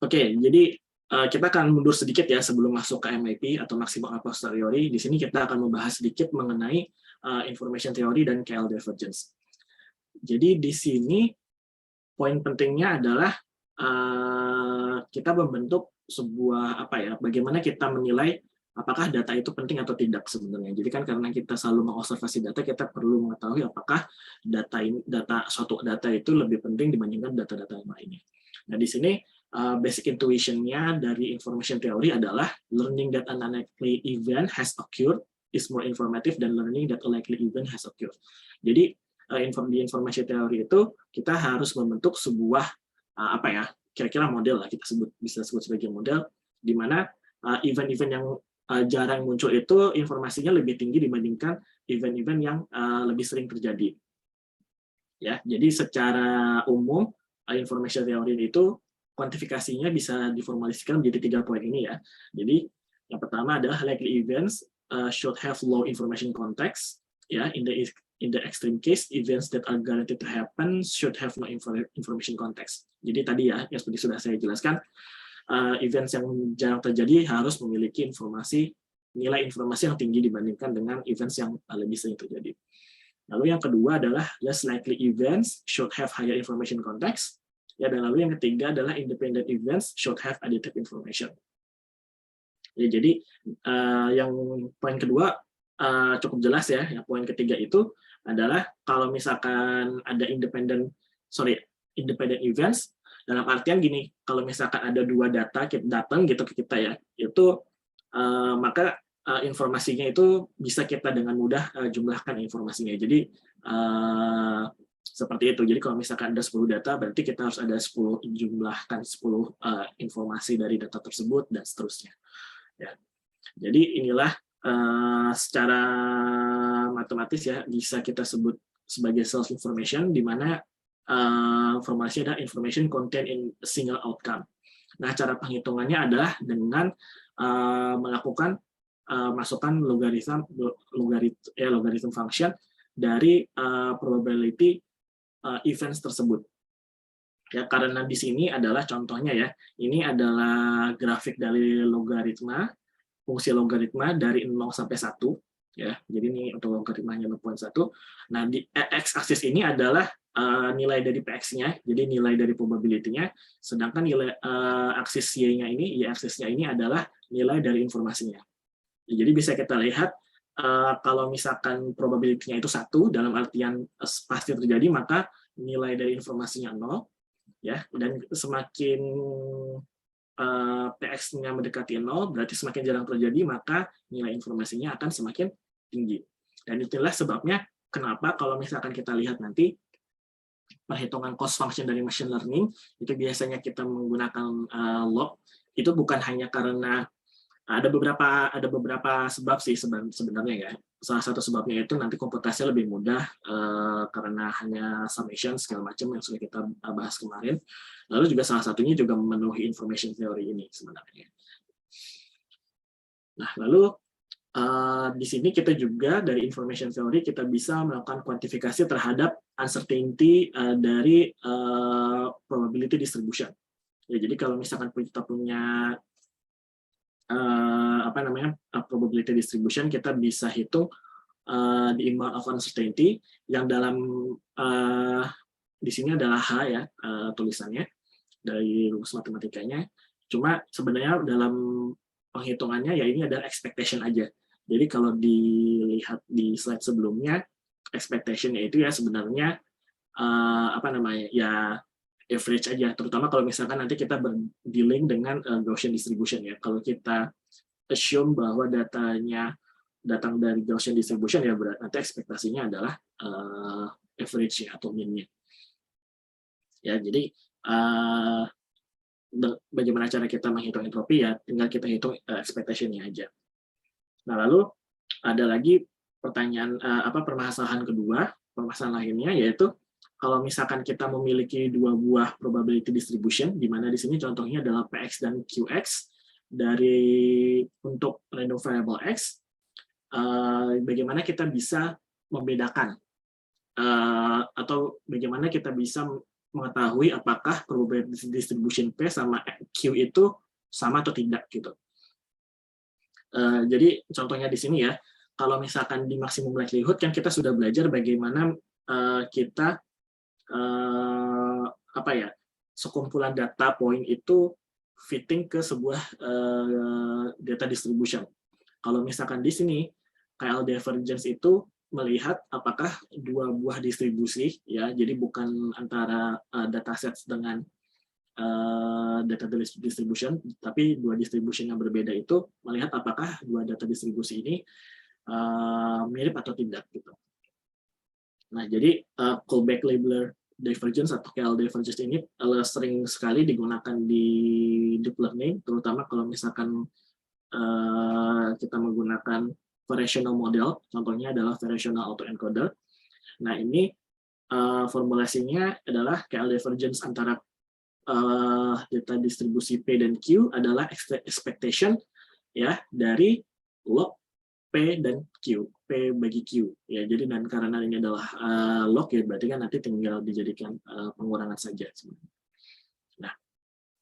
Oke, jadi kita akan mundur sedikit ya sebelum masuk ke MIP atau maximum a posteriori. Di sini kita akan membahas sedikit mengenai information theory dan KL divergence. Jadi di sini poin pentingnya adalah kita membentuk sebuah bagaimana kita menilai apakah data itu penting atau tidak sebenarnya. Jadi kan karena kita selalu mengobservasi data, kita perlu mengetahui apakah suatu data itu lebih penting dibandingkan data-data yang lainnya. Nah di sini basic intuition-nya dari information theory adalah learning that an unlikely event has occurred is more informative than learning that a likely event has occurred. Jadi di information theory itu kita harus membentuk sebuah kira-kira model lah, kita bisa sebut sebagai model di mana event-event yang jarang muncul itu informasinya lebih tinggi dibandingkan event-event yang lebih sering terjadi. Ya, jadi secara umum information theory itu kuantifikasinya bisa diformulasikan menjadi 3 poin ini ya. Jadi yang pertama adalah likely events should have low information context. Ya, in the extreme case, events that are guaranteed to happen should have no information context. Jadi tadi ya, yang seperti sudah saya jelaskan, events yang jarang terjadi harus memiliki nilai informasi yang tinggi dibandingkan dengan events yang lebih sering terjadi. Lalu yang kedua adalah less likely events should have higher information context. Ya, dan lalu yang ketiga adalah independent events should have additive information. Ya, jadi yang poin kedua cukup jelas ya. Yang poin ketiga itu adalah kalau misalkan ada independent events, dalam artian gini, kalau misalkan ada 2 data datang gitu ke kita ya, itu maka informasinya itu bisa kita dengan mudah jumlahkan informasinya. Jadi seperti itu. Jadi kalau misalkan ada 10 data, berarti kita harus ada 10 jumlahkan 10 informasi dari data tersebut dan seterusnya. Ya. Jadi inilah secara matematis ya bisa kita sebut sebagai self information, di mana informasi adalah information contained in a single outcome. Nah, cara penghitungannya adalah dengan melakukan masukan logarithm function dari probability events tersebut. Ya, karena di sini adalah contohnya ya, ini adalah grafik dari logaritma, fungsi logaritma dari 0 sampai 1 ya. Jadi ini untuk logaritmanya 0,1. Nah, di x-aksis ini adalah nilai dari px-nya, jadi nilai dari probability-nya, sedangkan nilai aksis y-nya ini, y-aksisnya ini adalah nilai dari informasinya. Jadi bisa kita lihat kalau misalkan probability-nya itu 1 dalam artian pasti terjadi, maka nilai dari informasinya 0 ya, dan semakin px-nya mendekati 0 berarti semakin jarang terjadi, maka nilai informasinya akan semakin tinggi. Dan itulah sebabnya kenapa kalau misalkan kita lihat nanti perhitungan cost function dari machine learning itu biasanya kita menggunakan log, itu bukan hanya karena ada beberapa sebab sih sebenarnya ya. Salah satu sebabnya itu nanti komputasinya lebih mudah karena hanya summation segala macam yang sudah kita bahas kemarin. Lalu juga salah satunya juga memenuhi information theory ini sebenarnya. Nah, lalu di sini kita juga dari information theory kita bisa melakukan kuantifikasi terhadap uncertainty dari probability distribution. Ya, jadi kalau misalkan kita punya probability distribution, kita bisa hitung the amount of uncertainty yang dalam di sini adalah H ya tulisannya dari rumus matematikanya. Cuma sebenarnya dalam penghitungannya ya ini adalah expectation aja. Jadi kalau dilihat di slide sebelumnya, expectation-nya itu ya sebenarnya average aja, terutama kalau misalkan nanti kita berdealing dengan Gaussian distribution ya. Kalau kita assume bahwa datanya datang dari Gaussian distribution ya berarti nanti ekspektasinya adalah average ya atau mean-nya. Ya, jadi bagaimana cara kita menghitung entropi ya tinggal kita hitung expectation-nya aja. Nah, lalu ada lagi permasalahan lainnya yaitu kalau misalkan kita memiliki 2 buah probability distribution, di mana di sini contohnya adalah Px dan Qx untuk random variable x, bagaimana kita bisa membedakan atau bagaimana kita bisa mengetahui apakah probability distribution P sama Q itu sama atau tidak gitu. Jadi contohnya di sini ya, kalau misalkan di maximum likelihood kan kita sudah belajar bagaimana kita apa ya, sekumpulan data point itu fitting ke sebuah data distribution. Kalau misalkan di sini KL divergence itu melihat apakah dua buah distribusi ya, jadi bukan antara dataset dengan data distribution, tapi dua distribution yang berbeda itu melihat apakah dua data distribusi ini mirip atau tidak gitu. Nah, jadi callback labeler divergence atau KL divergence ini sering sekali digunakan di deep learning, terutama kalau misalkan kita menggunakan variational model, contohnya adalah variational autoencoder. Nah, ini formulasinya adalah KL divergence antara data distribusi P dan Q adalah expectation ya dari log P dan Q, P bagi Q ya. Jadi dan karena ini adalah log ya, berarti kan nanti tinggal dijadikan pengurangan saja sebenarnya.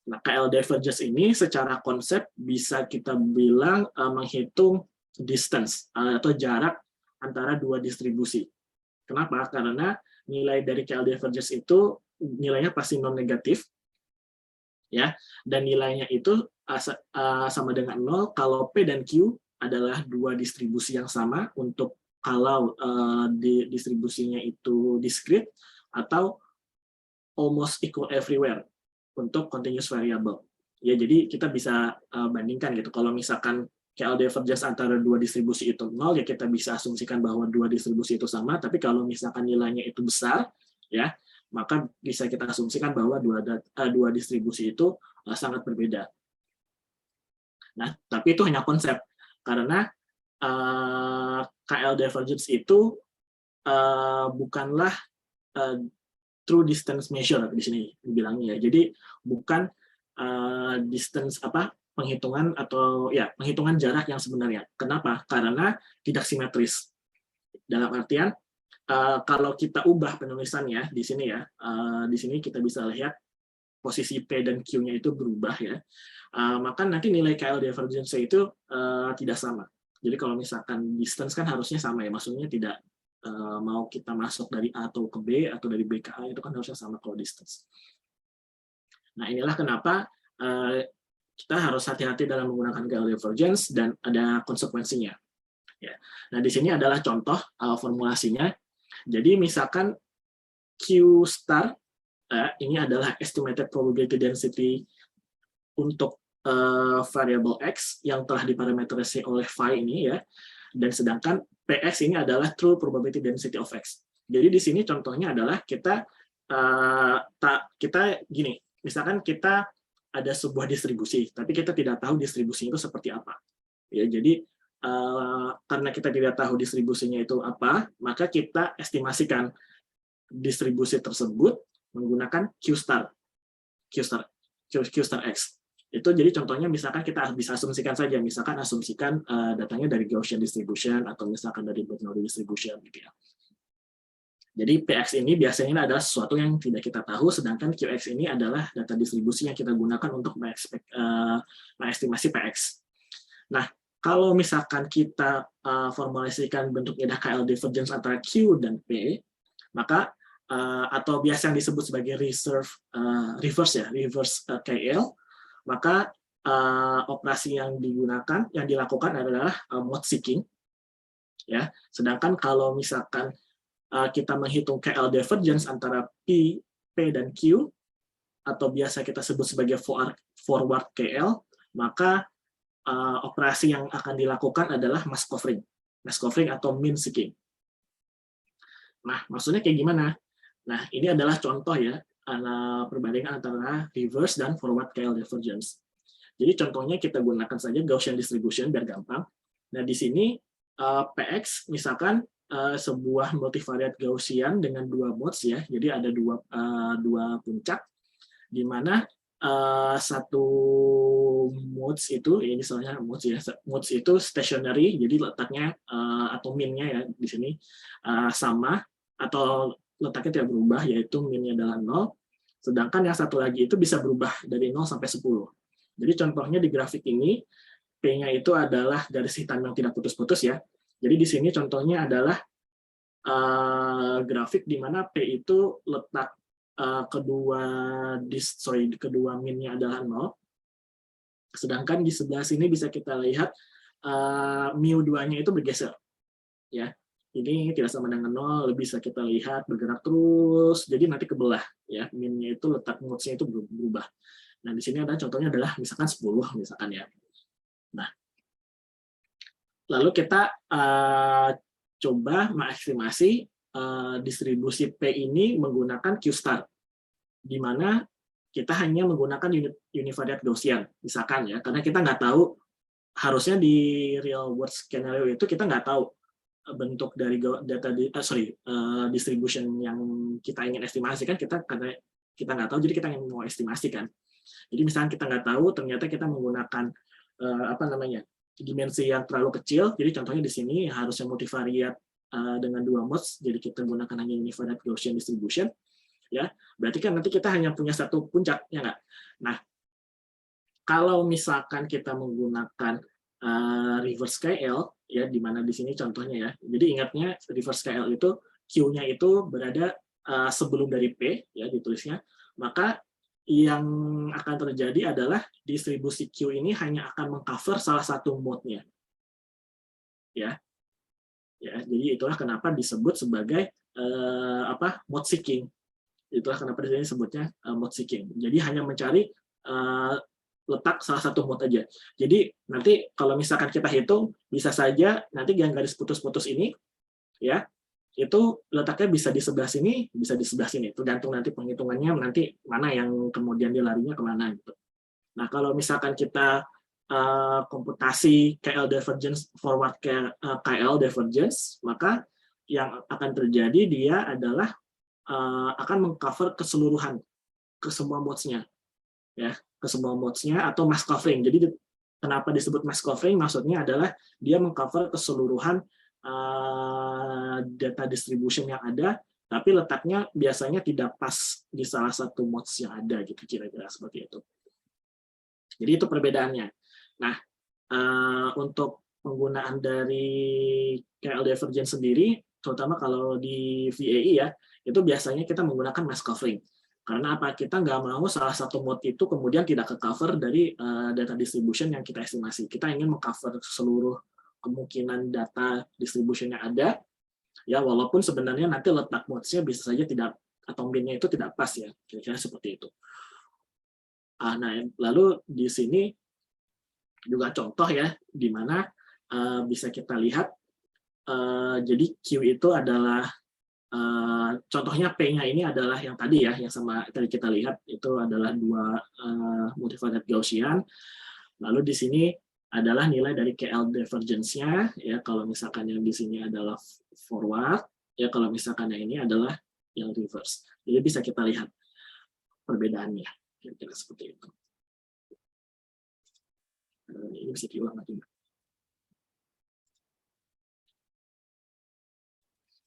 Nah, KL divergence ini secara konsep bisa kita bilang menghitung distance atau jarak antara dua distribusi. Kenapa? Karena nilai dari KL divergence itu nilainya pasti non negatif ya, dan nilainya itu sama dengan 0 kalau P dan Q adalah dua distribusi yang sama untuk kalau distribusinya itu discrete atau almost equal everywhere untuk continuous variable. Ya, jadi kita bisa bandingkan gitu. Kalau misalkan KL divergence antara dua distribusi itu 0, ya kita bisa asumsikan bahwa dua distribusi itu sama, tapi kalau misalkan nilainya itu besar, ya, maka bisa kita asumsikan bahwa dua distribusi itu sangat berbeda. Nah, tapi itu hanya konsep, karena KL divergence itu bukanlah true distance measure di sini dibilangnya. Jadi bukan distance penghitungan atau ya penghitungan jarak yang sebenarnya. Kenapa? Karena tidak simetris. Dalam artian kalau kita ubah penulisannya di sini ya, di sini kita bisa lihat posisi P dan Q-nya itu berubah ya, maka nanti nilai KL divergence itu tidak sama. Jadi kalau misalkan distance kan harusnya sama ya, maksudnya tidak mau kita masuk dari A atau ke B atau dari B ke A itu kan harusnya sama kalau distance. Nah, inilah kenapa kita harus hati-hati dalam menggunakan KL divergence dan ada konsekuensinya. Ya. Nah, di sini adalah contoh formulasinya. Jadi misalkan Q star ini adalah estimated probability density untuk variable X yang telah diparameterisasi oleh phi ini ya. Dan sedangkan PX ini adalah true probability density of X. Jadi di sini contohnya adalah kita gini, misalkan kita ada sebuah distribusi, tapi kita tidak tahu distribusi itu seperti apa. Ya, jadi karena kita tidak tahu distribusinya itu apa, maka kita estimasikan distribusi tersebut menggunakan Q star X. Itu jadi contohnya misalkan kita bisa asumsikan saja, misalkan asumsikan datanya dari Gaussian distribution atau misalkan dari Bernoulli distribution gitu ya. Jadi PX ini biasanya adalah sesuatu yang tidak kita tahu, sedangkan QX ini adalah data distribusi yang kita gunakan untuk mengestimasi PX. Nah, kalau misalkan kita formulasikan bentuk KL divergence antara Q dan P, maka atau biasa yang disebut sebagai reverse KL, maka operasi yang dilakukan adalah mode seeking. Ya, sedangkan kalau misalkan kita menghitung KL divergence antara P dan Q, atau biasa kita sebut sebagai forward KL, maka operasi yang akan dilakukan adalah mask covering atau mean seeking. Nah, maksudnya kayak gimana? Nah, ini adalah contoh ya, perbandingan antara reverse dan forward KL divergence. Jadi contohnya kita gunakan saja Gaussian distribution biar gampang. Nah, di sini PX misalkan sebuah multivariate Gaussian dengan dua modes ya. Jadi ada dua puncak di mana satu modes itu, ini soalnya modes itu stationary, jadi letaknya atau min-nya ya di sini sama atau letaknya tidak berubah, yaitu min-nya adalah 0. Sedangkan yang satu lagi itu bisa berubah dari 0 sampai 10. Jadi contohnya di grafik ini, P-nya itu adalah garis hitam yang tidak putus-putus ya. Jadi di sini contohnya adalah grafik di mana P itu letak kedua min-nya adalah 0. Sedangkan di sebelah sini bisa kita lihat mu2-nya itu bergeser. Ya. Ini tidak sama dengan 0, bisa kita lihat bergerak terus, jadi nanti kebelah. Ya. Min-nya itu letak modes-nya itu berubah. Nah, di sini ada contohnya adalah misalkan 10, misalkan ya. Nah, lalu kita coba mengestimasi distribusi P ini menggunakan Q-star, di mana kita hanya menggunakan univariate Gaussian, misalkan ya, karena kita nggak tahu, harusnya di real world scenario itu kita nggak tahu bentuk dari data distribution yang kita ingin estimasikan, karena kita nggak tahu, jadi kita ingin mau estimasikan. Jadi misalnya kita nggak tahu, ternyata kita menggunakan dimensi yang terlalu kecil. Jadi contohnya di sini harusnya multivariate dengan 2 modes, jadi kita gunakan hanya univariate Gaussian distribution. Ya, berarti kan nanti kita hanya punya satu puncak, ya nggak? Nah, kalau misalkan kita menggunakan reverse KL, ya, di mana di sini contohnya ya. Jadi ingatnya reverse KL itu Q-nya itu berada sebelum dari P, ya ditulisnya. Maka yang akan terjadi adalah distribusi Q ini hanya akan mengcover salah satu mode-nya. Ya. Ya, jadi itulah kenapa disebut sebagai mode seeking. Itulah kenapa disini sebutnya mode seeking. Jadi hanya mencari letak salah satu mode aja. Jadi nanti kalau misalkan kita hitung, bisa saja nanti yang garis putus-putus ini, ya, itu letaknya bisa di sebelah sini, bisa di sebelah sini. Tergantung nanti penghitungannya, nanti mana yang kemudian dia larinya kemana gitu. Nah, kalau misalkan kita komputasi KL divergence forward KL divergence, maka yang akan terjadi dia adalah akan mengcover keseluruhan ke semua modes-nya, ya, ke semua modes-nya atau mass covering. Jadi kenapa disebut mass covering? Maksudnya adalah dia mengcover keseluruhan data distribution yang ada, tapi letaknya biasanya tidak pas di salah satu modes yang ada, gitu kira-kira seperti itu. Jadi itu perbedaannya. Nah, untuk penggunaan dari KL divergence sendiri, terutama kalau di VAE ya, itu biasanya kita menggunakan mass covering. Karena apa? Kita nggak mau salah satu mode itu kemudian tidak ke-cover dari data distribution yang kita estimasi. Kita ingin meng-cover seluruh kemungkinan data distribution yang ada, ya, walaupun sebenarnya nanti letak modes-nya bisa saja tidak, atau min-nya itu tidak pas ya, kira-kira seperti itu. Nah, lalu di sini juga contoh ya, di mana bisa kita lihat, jadi Q itu adalah, contohnya P-nya ini adalah yang tadi ya, yang sama tadi kita lihat, itu adalah 2 multivariate Gaussian. Lalu di sini adalah nilai dari KL divergence-nya, ya, kalau misalkan yang di sini adalah forward, ya, kalau misalkan yang ini adalah yang reverse. Jadi bisa kita lihat perbedaannya, kira-kira seperti itu. Ini bisa diulang lagi.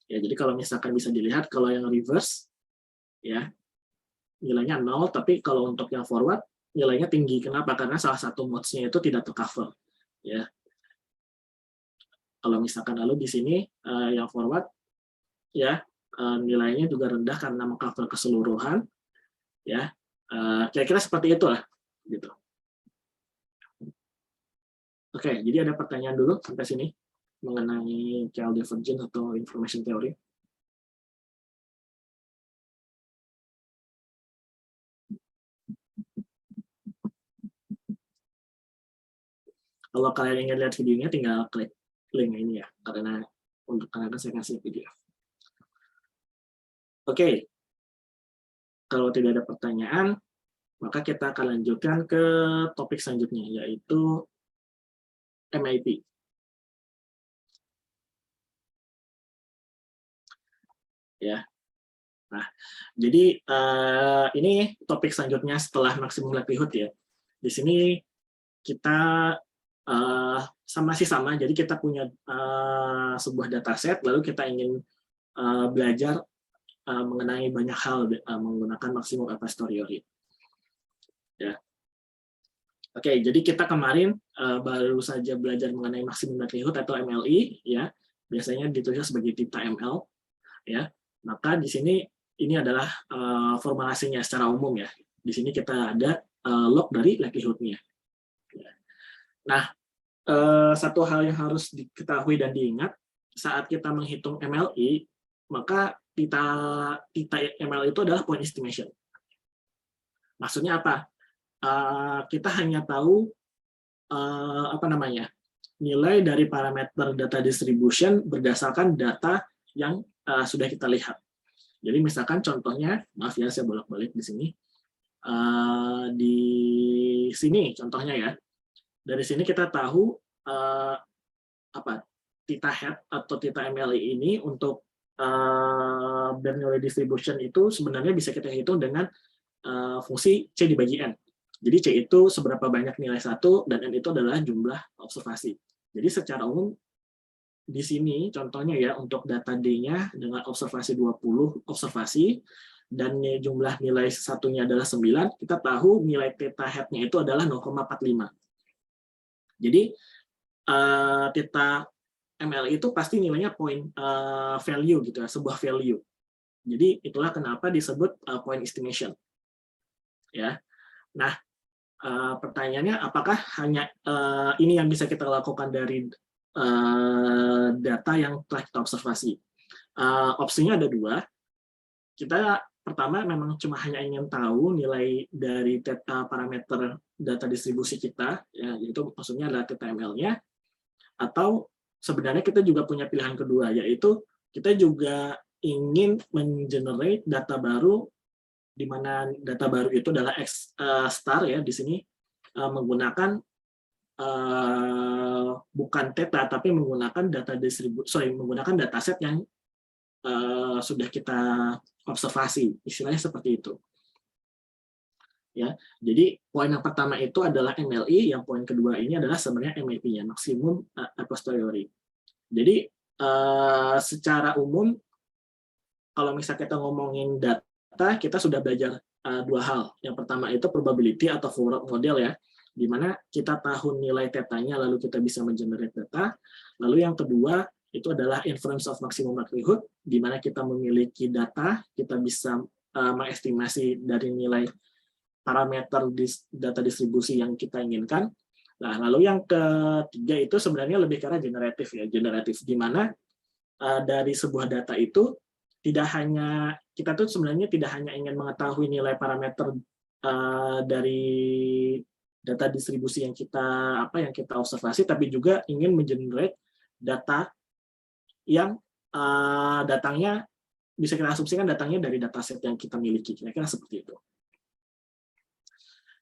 Ya, jadi kalau misalkan bisa dilihat, kalau yang reverse, ya, nilainya 0, tapi kalau untuk yang forward, nilainya tinggi. Kenapa? Karena salah satu modes-nya itu tidak tercover. Ya. Kalau misalkan lalu di sini yang forward, ya, nilainya juga rendah karena mengcover keseluruhan. Ya, kira-kira seperti itulah, gitu. Oke, jadi ada pertanyaan dulu sampai sini mengenai KL divergence atau information theory. Kalau kalian ingin lihat videonya, tinggal klik link ini ya, karena saya kasih video. Oke, kalau tidak ada pertanyaan, maka kita akan lanjutkan ke topik selanjutnya, yaitu MIP. Ya. Nah, jadi ini topik selanjutnya setelah maksimum likelihood ya. Di sini kita masih sama, jadi kita punya sebuah dataset, lalu kita ingin belajar mengenai banyak hal menggunakan maksimum a posteriori. Ya. Oke, jadi kita kemarin baru saja belajar mengenai maksimum likelihood atau MLI, ya. Biasanya ditulis sebagai theta ML, ya. Maka di sini ini adalah formulasinya secara umum, ya. Di sini kita ada log dari likelihood-nya. Nah, satu hal yang harus diketahui dan diingat saat kita menghitung MLI, maka theta ML itu adalah point estimation. Maksudnya apa? Kita hanya tahu nilai dari parameter data distribution berdasarkan data yang sudah kita lihat. Jadi misalkan contohnya, maaf ya saya bolak-balik di sini. Di sini contohnya ya. Dari sini kita tahu theta hat atau theta MLI ini untuk Bernoulli distribution itu sebenarnya bisa kita hitung dengan fungsi C dibagi N. Jadi C itu seberapa banyak nilai 1 dan N itu adalah jumlah observasi. Jadi secara umum di sini contohnya ya untuk data D-nya dengan observasi 20 observasi dan jumlah nilai satunya adalah 9, kita tahu nilai theta hat-nya itu adalah 0,45. Jadi theta ML itu pasti nilainya point value gitu ya, sebuah value. Jadi itulah kenapa disebut point estimation. Ya. Nah, pertanyaannya apakah hanya ini yang bisa kita lakukan dari data yang telah kita observasi? Opsinya ada dua. Kita pertama memang cuma hanya ingin tahu nilai dari parameter data distribusi kita, ya, yaitu maksudnya adalah theta ML-nya, atau sebenarnya kita juga punya pilihan kedua, yaitu kita juga ingin mengenerate data baru, di mana data baru itu adalah X star ya di sini menggunakan bukan theta tapi menggunakan menggunakan dataset yang sudah kita observasi, istilahnya seperti itu. Ya, jadi poin yang pertama itu adalah MLI, yang poin kedua ini adalah sebenarnya MAP-nya, maksimum a posteriori. Jadi secara umum kalau misalnya kita ngomongin data, kita sudah belajar dua hal. Yang pertama itu probability atau forward model ya, di mana kita tahu nilai tetanya lalu kita bisa mengenerate data. Lalu yang kedua itu adalah inference of maximum likelihood, di mana kita memiliki data, kita bisa mengestimasi dari nilai parameter data distribusi yang kita inginkan. Nah, lalu yang ketiga itu sebenarnya lebih karena generatif ya, generatif di mana dari sebuah data itu tidak hanya kita tuh sebenarnya tidak hanya ingin mengetahui nilai parameter dari data distribusi yang kita observasi, tapi juga ingin mengenerate data yang datangnya bisa kita asumsikan datangnya dari dataset yang kita miliki, kira-kira seperti itu.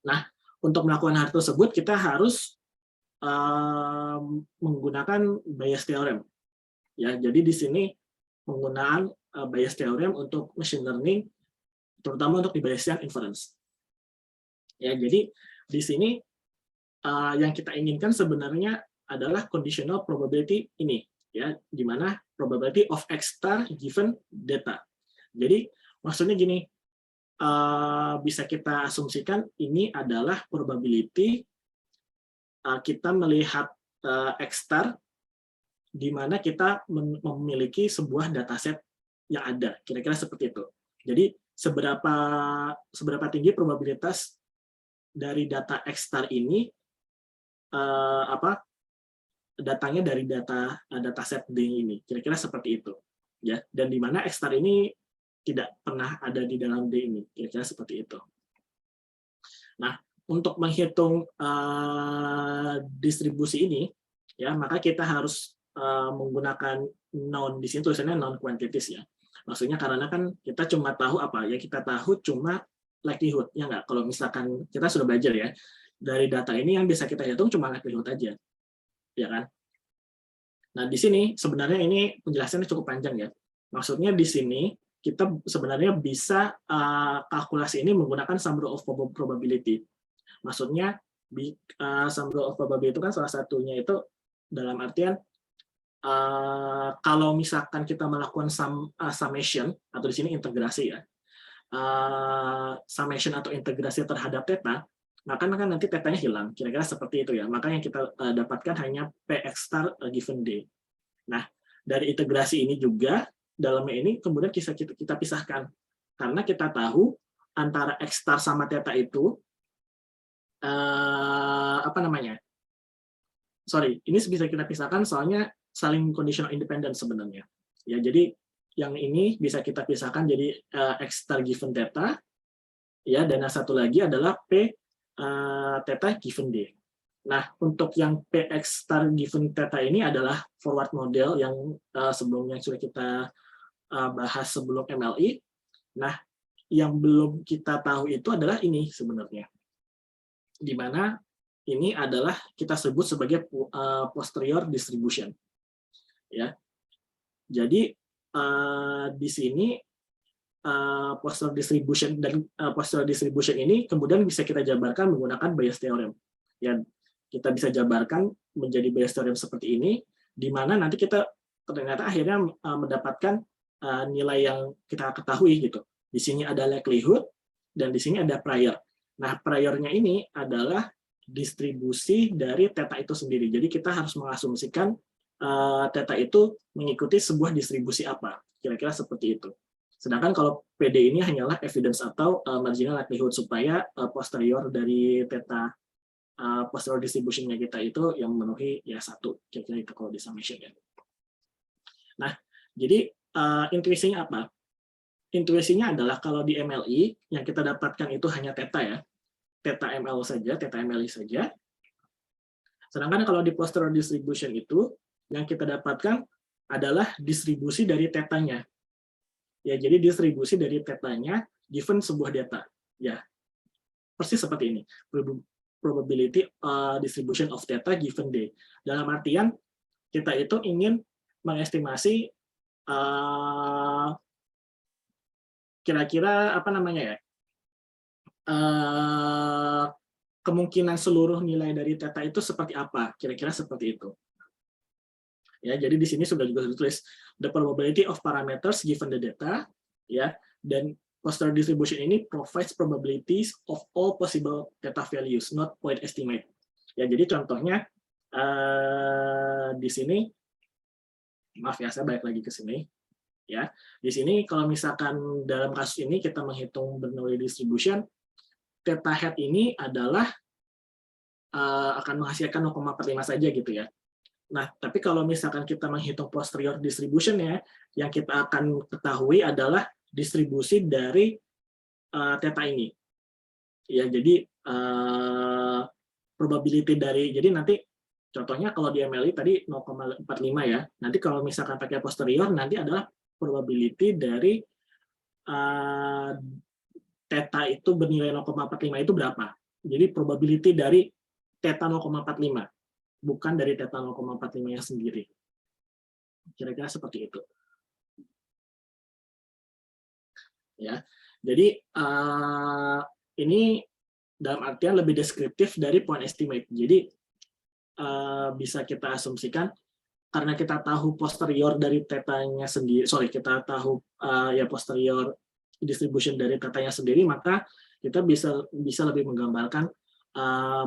Nah, untuk melakukan hal tersebut kita harus menggunakan Bayes theorem. Ya, jadi di sini penggunaan Bayes theorem untuk machine learning, terutama untuk di Bayesian inference. Ya, jadi di sini yang kita inginkan sebenarnya adalah conditional probability ini, ya, di mana probability of X star given data. Jadi maksudnya gini. Bisa kita asumsikan ini adalah probability kita melihat X star di mana kita memiliki sebuah dataset yang ada, kira-kira seperti itu. Jadi seberapa tinggi probabilitas dari data X star ini datangnya dari dataset D ini, kira-kira seperti itu. Ya, dan di mana X star ini tidak pernah ada di dalam D ini, kira-kira seperti itu. Nah, untuk menghitung distribusi ini, ya maka kita harus menggunakan known, di sini tulisannya known quantities ya. Maksudnya karena kan kita cuma tahu apa ya, kita tahu cuma likelihood ya nggak. Kalau misalkan kita sudah belajar ya dari data ini yang bisa kita hitung cuma likelihood aja, ya kan. Nah di sini sebenarnya ini penjelasannya cukup panjang ya. Maksudnya di sini kita sebenarnya bisa kalkulasi ini menggunakan sum rule of probability. Maksudnya sum rule of probability itu kan salah satunya itu dalam artian kalau misalkan kita melakukan summation atau di sini integrasi ya, summation atau integrasi terhadap theta, maka nanti tetanya hilang. Kira-kira seperti itu ya. Maka yang kita dapatkan hanya px star given d. Nah, dari integrasi ini juga dalamnya ini kemudian kita pisahkan, karena kita tahu antara x star sama theta itu apa namanya? Sorry, ini bisa kita pisahkan soalnya saling conditional independent sebenarnya. Ya, jadi yang ini bisa kita pisahkan jadi x star given theta, ya, dan yang satu lagi adalah p theta given d. Nah, untuk yang px star given theta ini adalah forward model yang sebelumnya sudah kita bahas sebelum MLI. Nah, yang belum kita tahu itu adalah ini sebenarnya, di mana ini adalah kita sebut sebagai posterior distribution. Ya, jadi di sini posterior distribution dan posterior distribution ini kemudian bisa kita jabarkan menggunakan Bayes theorem. Ya, kita bisa jabarkan menjadi Bayes theorem seperti ini, di mana nanti kita ternyata akhirnya mendapatkan nilai yang kita ketahui gitu. Di sini ada likelihood dan di sini ada prior. Nah, priornya ini adalah distribusi dari theta itu sendiri. Jadi kita harus mengasumsikan theta itu mengikuti sebuah distribusi apa. Kira-kira seperti itu. Sedangkan kalau PD ini hanyalah evidence atau marginal likelihood, supaya posterior dari theta posterior distribution-nya kita itu yang memenuhi ya satu, kira-kira itu kalau di summation ya. Nah, jadi intuisinya apa? Intuisinya adalah kalau di MLI yang kita dapatkan itu hanya theta ya, theta ML saja, theta MLI saja. Sedangkan kalau di posterior distribution itu yang kita dapatkan adalah distribusi dari tetanya. Ya, jadi distribusi dari tetanya given sebuah data. Ya, persis seperti ini. Probability distribution of theta given D. Dalam artian kita itu ingin mengestimasi kira-kira apa namanya ya, kemungkinan seluruh nilai dari theta itu seperti apa, kira-kira seperti itu. Ya, jadi di sini sudah juga ditulis the probability of parameters given the data, ya, dan posterior distribution ini provides probabilities of all possible theta values, not point estimate. Ya, jadi contohnya di sini, maaf ya, saya balik lagi ke sini. Ya, di sini kalau misalkan dalam kasus ini kita menghitung Bernoulli distribution, theta hat ini adalah akan menghasilkan 0,45 saja gitu ya. Nah, tapi kalau misalkan kita menghitung posterior distribution ya, yang kita akan ketahui adalah distribusi dari theta ini. Ya, jadi probability dari, jadi nanti contohnya kalau di MLI tadi 0,45 ya. Nanti kalau misalkan pakai posterior nanti adalah probability dari theta itu bernilai 0,45 itu berapa. Jadi probability dari theta 0,45, bukan dari theta 0,45-nya sendiri. Kira-kira seperti itu. Ya, jadi ini dalam artian lebih deskriptif dari point estimate. Jadi bisa kita asumsikan karena kita tahu posterior dari tetanya sendiri, kita tahu ya posterior distribution dari tetanya sendiri, maka kita bisa lebih menggambarkan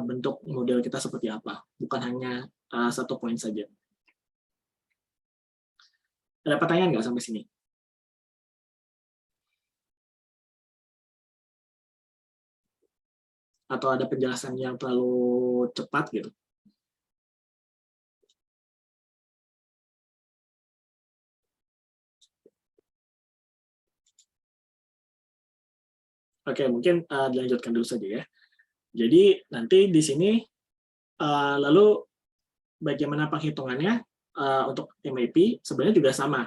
bentuk model kita seperti apa, bukan hanya satu poin saja. Ada pertanyaan nggak sampai sini? Atau ada penjelasan yang terlalu cepat gitu? Oke, mungkin dilanjutkan dulu saja ya. Jadi nanti di sini lalu bagaimana penghitungannya untuk MAP sebenarnya juga sama,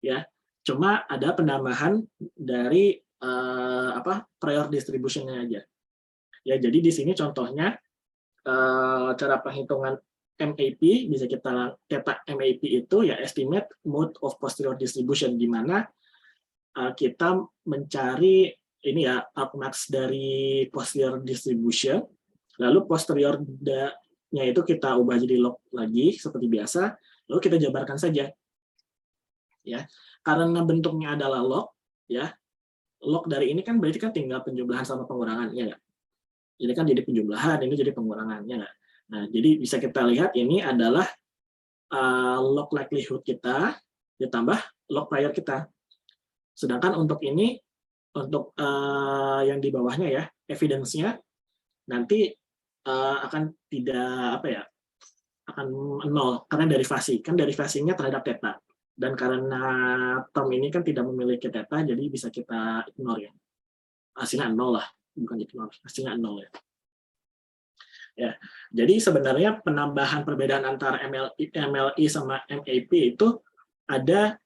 ya. Cuma ada penambahan dari prior distribution-nya aja. Ya, jadi di sini contohnya cara penghitungan MAP bisa kita theta MAP itu ya estimate mode of posterior distribution, di mana kita mencari ini ya arcmax dari posterior distribution, lalu posteriornya itu kita ubah jadi log lagi seperti biasa, Lalu kita jabarkan saja, ya. Karena bentuknya adalah log, ya. Log dari ini kan berarti kan tinggal penjumlahan sama pengurangan, ya nggak? Ini kan jadi penjumlahan, ini jadi pengurangan, ya nggak? Nah, jadi bisa kita lihat ini adalah log likelihood kita ditambah log prior kita. Sedangkan untuk ini, untuk yang di bawahnya ya, evidence-nya nanti akan tidak apa ya, akan nol karena derivasi. Kan derivasinya terhadap theta. Dan karena term ini kan tidak memiliki theta, jadi bisa kita ignore ya. Hasilnya nol lah, bukan ignore, hasilnya nol ya. Ya, jadi sebenarnya penambahan perbedaan antara MLI sama MAP itu ada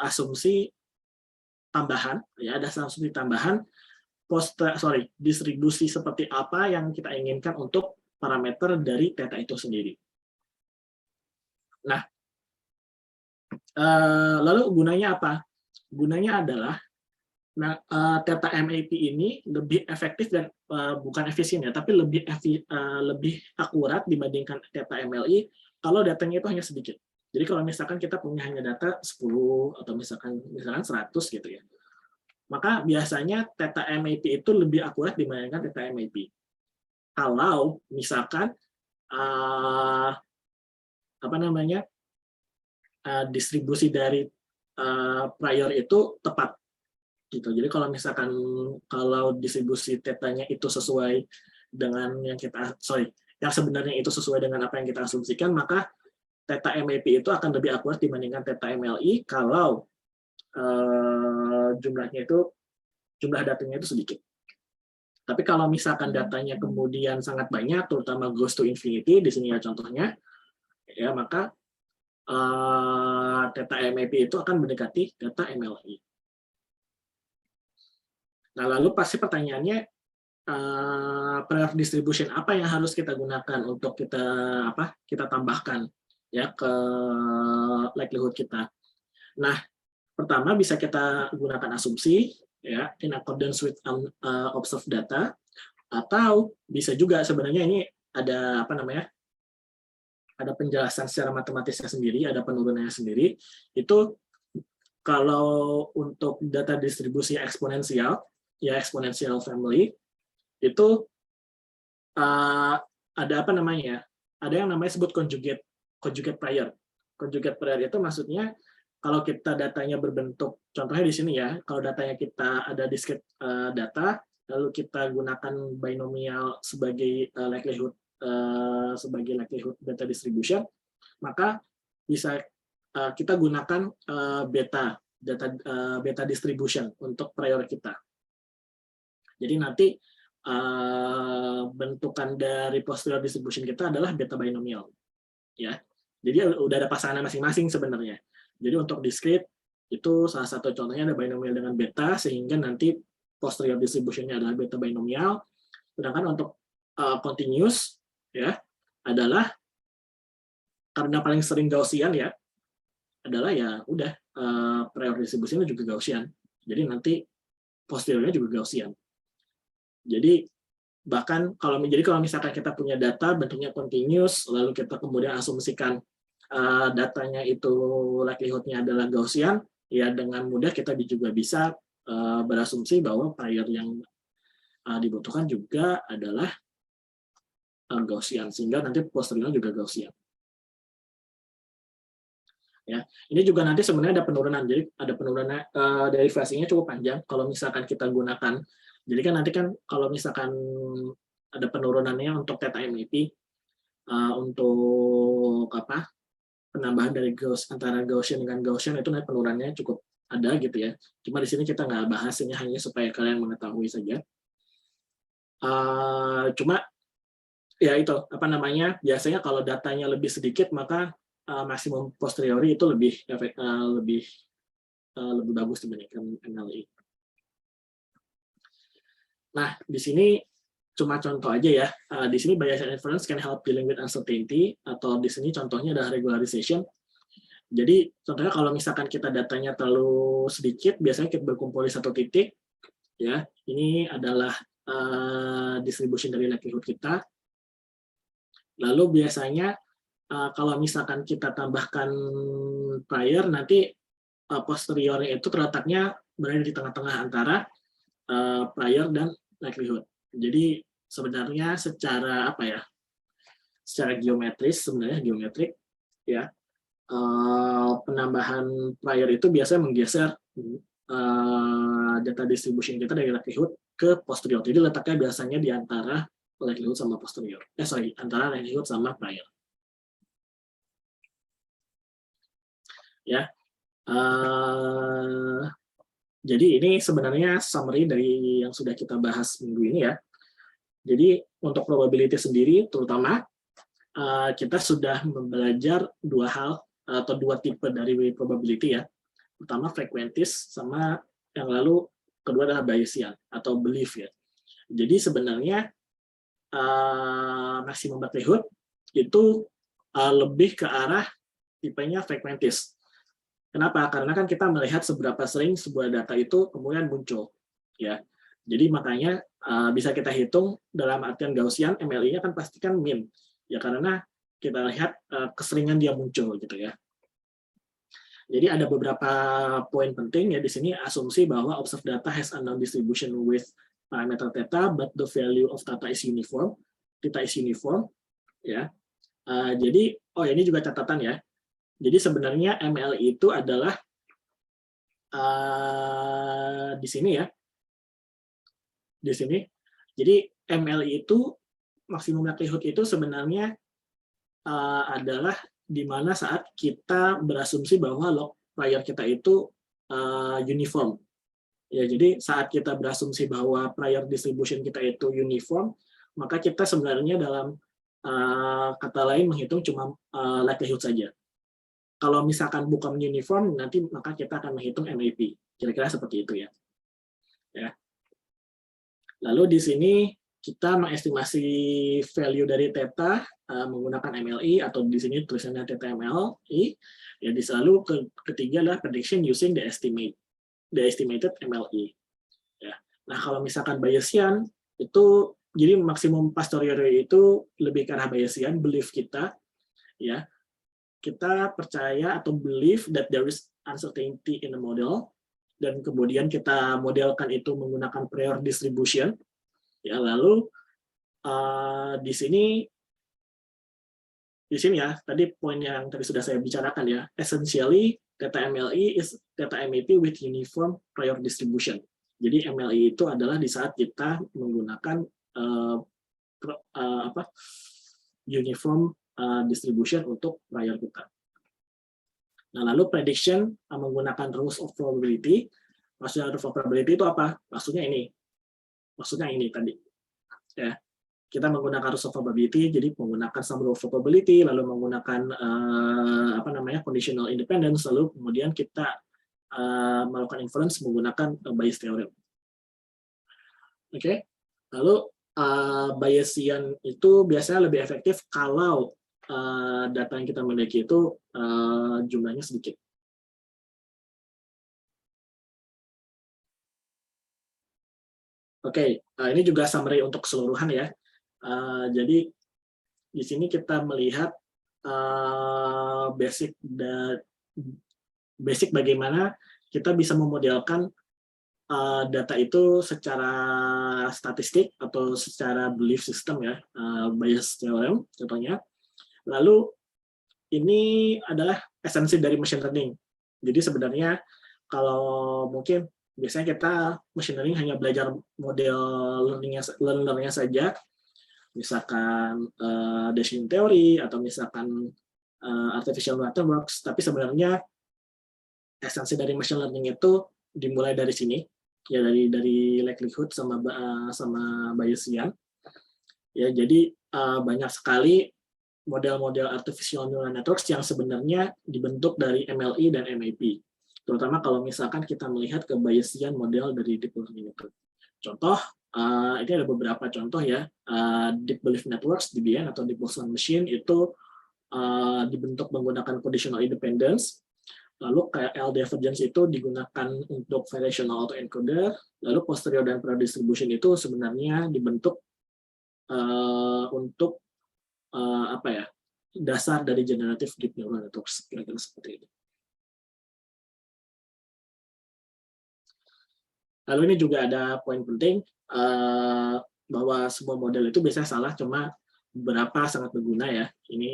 asumsi tambahan, ya ada asumsi tambahan distribusi seperti apa yang kita inginkan untuk parameter dari theta itu sendiri. Nah, lalu gunanya apa? Gunanya adalah theta MAP ini lebih efektif dan bukan efisien ya, tapi lebih akurat dibandingkan theta MLI kalau datanya itu hanya sedikit. Jadi kalau misalkan kita punya hanya data 10 atau misalkan 100 gitu ya, maka biasanya theta MAP itu lebih akurat dibandingkan theta MAP. Kalau misalkan distribusi dari prior itu tepat gitu. Jadi kalau misalkan distribusi tetanya itu sesuai dengan yang sebenarnya itu sesuai dengan apa yang kita asumsikan, maka theta MAP itu akan lebih akurat dibandingkan theta MLI kalau jumlah datanya itu sedikit. Tapi kalau misalkan datanya kemudian sangat banyak, terutama goes to infinity, di sini ya contohnya, ya maka theta MAP itu akan mendekati theta MLI. Nah, lalu pasti pertanyaannya, prior distribution apa yang harus kita gunakan untuk kita tambahkan ya ke likelihood kita. Nah, pertama bisa kita gunakan asumsi ya in accordance with observed data, atau bisa juga sebenarnya ini ada ada penjelasan secara matematisnya sendiri, ada penurunannya sendiri. Itu kalau untuk data distribusi eksponensial, ya exponential family, itu ada ada yang namanya sebut conjugate prior. Conjugate prior itu maksudnya kalau kita datanya berbentuk, contohnya di sini ya, kalau datanya kita ada discrete data, lalu kita gunakan binomial sebagai likelihood data distribution, maka bisa kita gunakan beta distribution untuk prior kita. Jadi nanti bentukan dari posterior distribution kita adalah beta binomial, ya. Jadi udah ada pasangan masing-masing sebenarnya. Jadi untuk discrete itu salah satu contohnya ada binomial dengan beta, sehingga nanti posterior distribution-nya adalah beta binomial. Sedangkan untuk continuous ya adalah karena paling sering Gaussian ya, adalah ya udah prior distribution-nya juga Gaussian. Jadi nanti posteriornya juga Gaussian. Jadi bahkan kalau misalkan kita punya data bentuknya continuous, lalu kita kemudian asumsikan datanya itu likelihood-nya adalah Gaussian, ya dengan mudah kita juga bisa berasumsi bahwa prior yang dibutuhkan juga adalah Gaussian, sehingga nanti posteriornya juga Gaussian. Ya, ini juga nanti sebenarnya ada penurunan, jadi ada penurunan derivasinya cukup panjang kalau misalkan kita gunakan. Jadi kan nanti kan kalau misalkan ada penurunannya untuk theta MAP, untuk penambahan dari antara Gaussian dengan Gaussian itu nanti penurunannya cukup ada gitu ya. Cuma di sini kita nggak bahas, ini hanya supaya kalian mengetahui saja. Cuma ya itu biasanya kalau datanya lebih sedikit maka maksimum posteriori itu lebih bagus dibandingkan MLI. Nah, di sini cuma contoh aja ya. Di sini Bayesian inference can help dealing with uncertainty, atau di sini contohnya adalah regularization. Jadi contohnya kalau misalkan kita datanya terlalu sedikit, biasanya kita berkumpul di satu titik. Ya, ini adalah distribution dari likelihood kita. Lalu biasanya kalau misalkan kita tambahkan prior, nanti posterior itu terletaknya berada di tengah-tengah antara prior dan likelihood. Jadi sebenarnya secara apa ya? Secara geometris, sebenarnya geometrik ya, penambahan prior itu biasanya menggeser data distribution kita dari likelihood ke posterior. Jadi letaknya biasanya di antara likelihood sama posterior. Antara likelihood sama prior. Ya. Jadi ini sebenarnya summary dari yang sudah kita bahas minggu ini ya. Jadi untuk probability sendiri, terutama kita sudah belajar dua hal atau dua tipe dari probability ya. Pertama frequentis, sama yang lalu kedua adalah Bayesian atau belief ya. Jadi sebenarnya maximum likelihood itu lebih ke arah tipenya frequentis. Kenapa? Karena kan kita melihat seberapa sering sebuah data itu kemudian muncul, ya. Jadi makanya bisa kita hitung dalam artian Gaussian, MLI-nya kan pasti kan min, ya karena kita lihat keseringan dia muncul gitu ya. Jadi ada beberapa poin penting ya di sini, asumsi bahwa observed data has unknown distribution with parameter theta, but the value of theta is uniform, ya. Jadi ini juga catatan ya. Jadi sebenarnya MLI itu adalah di sini ya, di sini. Jadi MLI itu maksimum likelihood itu sebenarnya adalah di mana saat kita berasumsi bahwa log prior kita itu uniform. Ya, jadi saat kita berasumsi bahwa prior distribution kita itu uniform, maka kita sebenarnya dalam kata lain menghitung cuma likelihood saja. Kalau misalkan bukan uniform, nanti maka kita akan menghitung MAP. Kira-kira seperti itu ya. Lalu di sini kita mengestimasi value dari theta menggunakan MLI, atau di sini tulisannya theta MLI. Ya, lalu ketiga adalah prediction using the estimated MLI. Ya. Nah, kalau misalkan Bayesian itu jadi maksimum posterior itu lebih ke arah Bayesian, belief kita ya. Kita percaya atau believe that there is uncertainty in the model, dan kemudian kita modelkan itu menggunakan prior distribution. Ya, lalu di sini ya, tadi poin yang tadi sudah saya bicarakan ya, essentially theta MLI is theta MAP with uniform prior distribution. Jadi MLI itu adalah di saat kita menggunakan uniform distribution untuk prior kita. Nah, lalu prediction menggunakan rules of probability. Maksudnya rules of probability itu apa? Maksudnya ini tadi. Ya, kita menggunakan rules of probability, jadi menggunakan some rule of probability, lalu menggunakan conditional independence, lalu kemudian kita melakukan inference menggunakan Bayes theorem. Oke. Lalu Bayesian itu biasanya lebih efektif kalau data yang kita miliki itu jumlahnya sedikit. Oke, ini juga summary untuk keseluruhan ya. Jadi di sini kita melihat basic bagaimana kita bisa memodelkan data itu secara statistik atau secara belief system ya, Bayes theorem contohnya. Lalu ini adalah esensi dari machine learning. Jadi sebenarnya kalau mungkin biasanya kita machine learning hanya belajar model learnernya saja, misalkan Bayesian theory atau misalkan artificial networks, tapi sebenarnya esensi dari machine learning itu dimulai dari sini ya, dari likelihood sama Bayesian ya. Jadi banyak sekali model-model artificial neural networks yang sebenarnya dibentuk dari MLI dan MAP, terutama kalau misalkan kita melihat ke Bayesian model dari deep learning itu. Contoh, ini ada beberapa contoh ya. Deep belief networks (DBN) atau deep Boltzmann machine itu dibentuk menggunakan conditional independence. Lalu KL divergence itu digunakan untuk variational autoencoder. Lalu posterior dan prior distribution itu sebenarnya dibentuk untuk dasar dari generative deep neural networks, kira-kira seperti itu. Lalu ini juga ada poin penting, bahwa semua model itu biasanya salah, cuma beberapa sangat berguna ya. Ini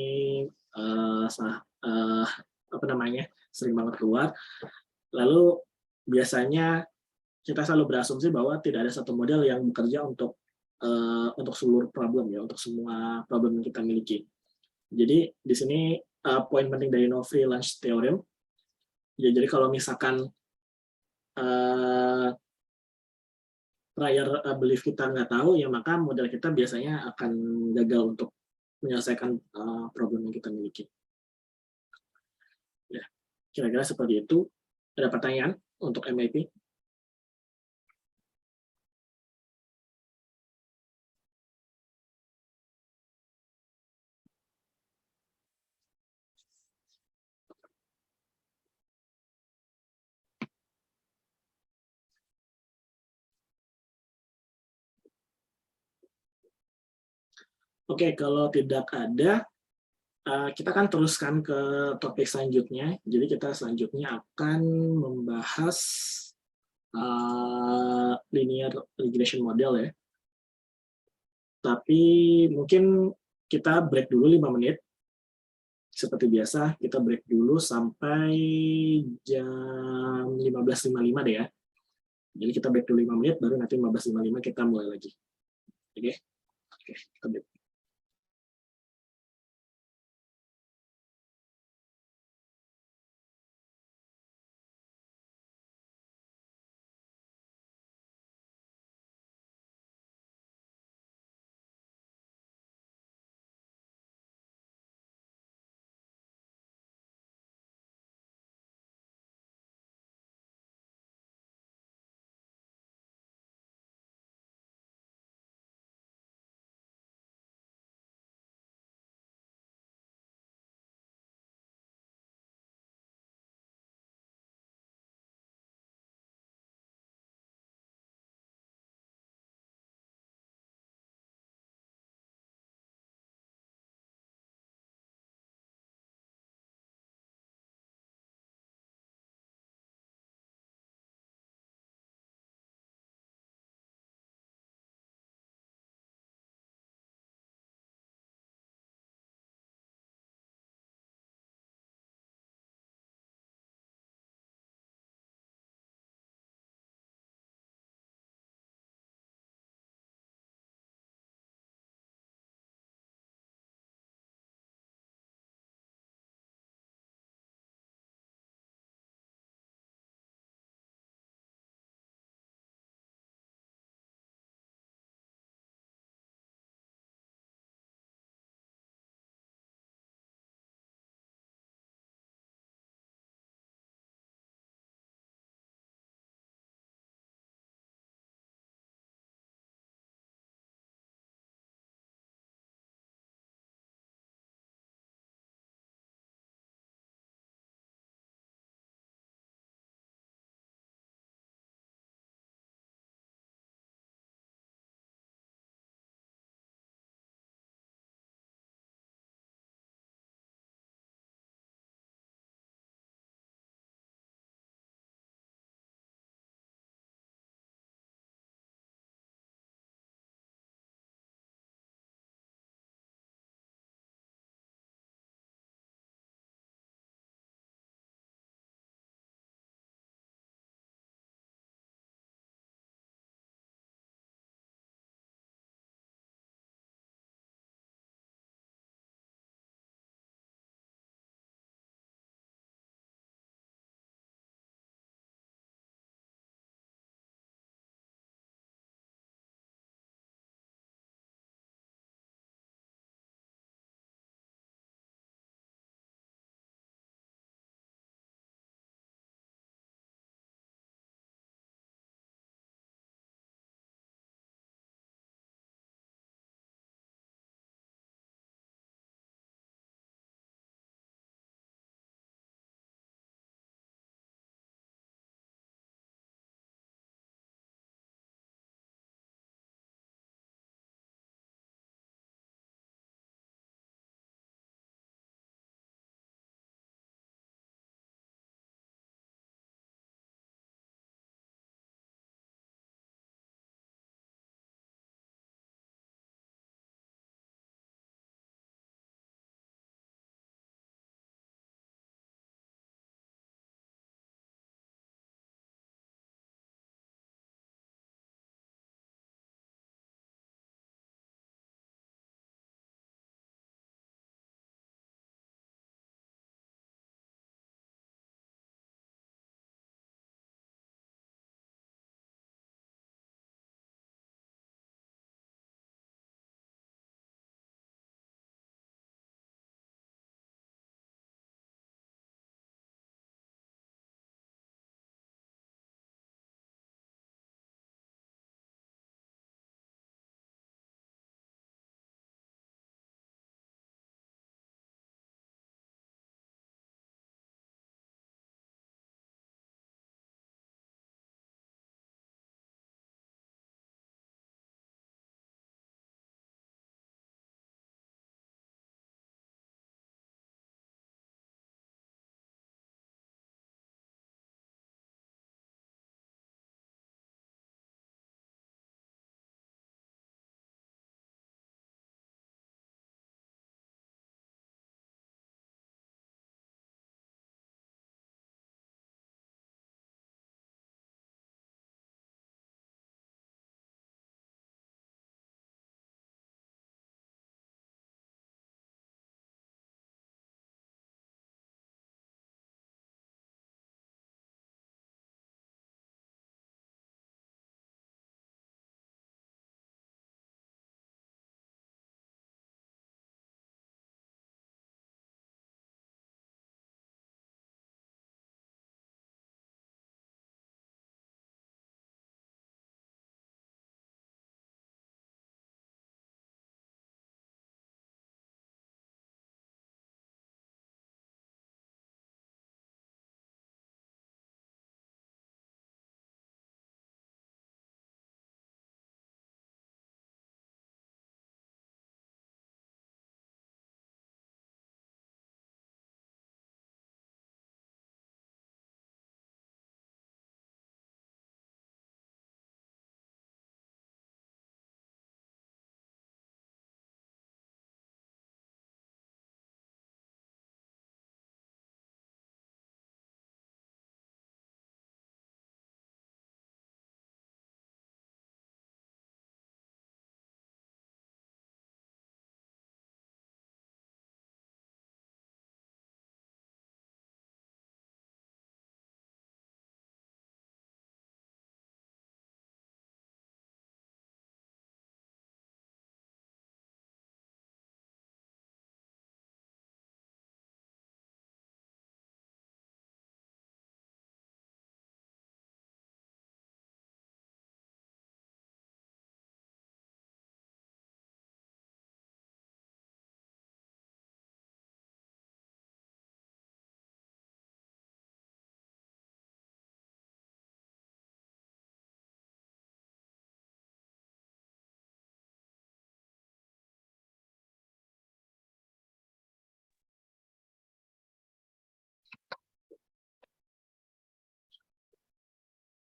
apa namanya, sering banget keluar. Lalu biasanya kita selalu berasumsi bahwa tidak ada satu model yang bekerja untuk seluruh problem ya, untuk semua problem yang kita miliki. Jadi di sini poin penting dari no free lunch theorem. Ya, jadi kalau misalkan prior belief kita nggak tahu, ya maka model kita biasanya akan gagal untuk menyelesaikan problem yang kita miliki. Ya, kira-kira seperti itu. Ada pertanyaan untuk MIP? Oke, kalau tidak ada, kita akan teruskan ke topik selanjutnya. Jadi kita selanjutnya akan membahas linear regression model ya. Tapi mungkin kita break dulu 5 menit. Seperti biasa, kita break dulu sampai jam 15.55 deh ya. Jadi kita break dulu 5 menit, baru nanti 15.55 kita mulai lagi. Oke, kita break.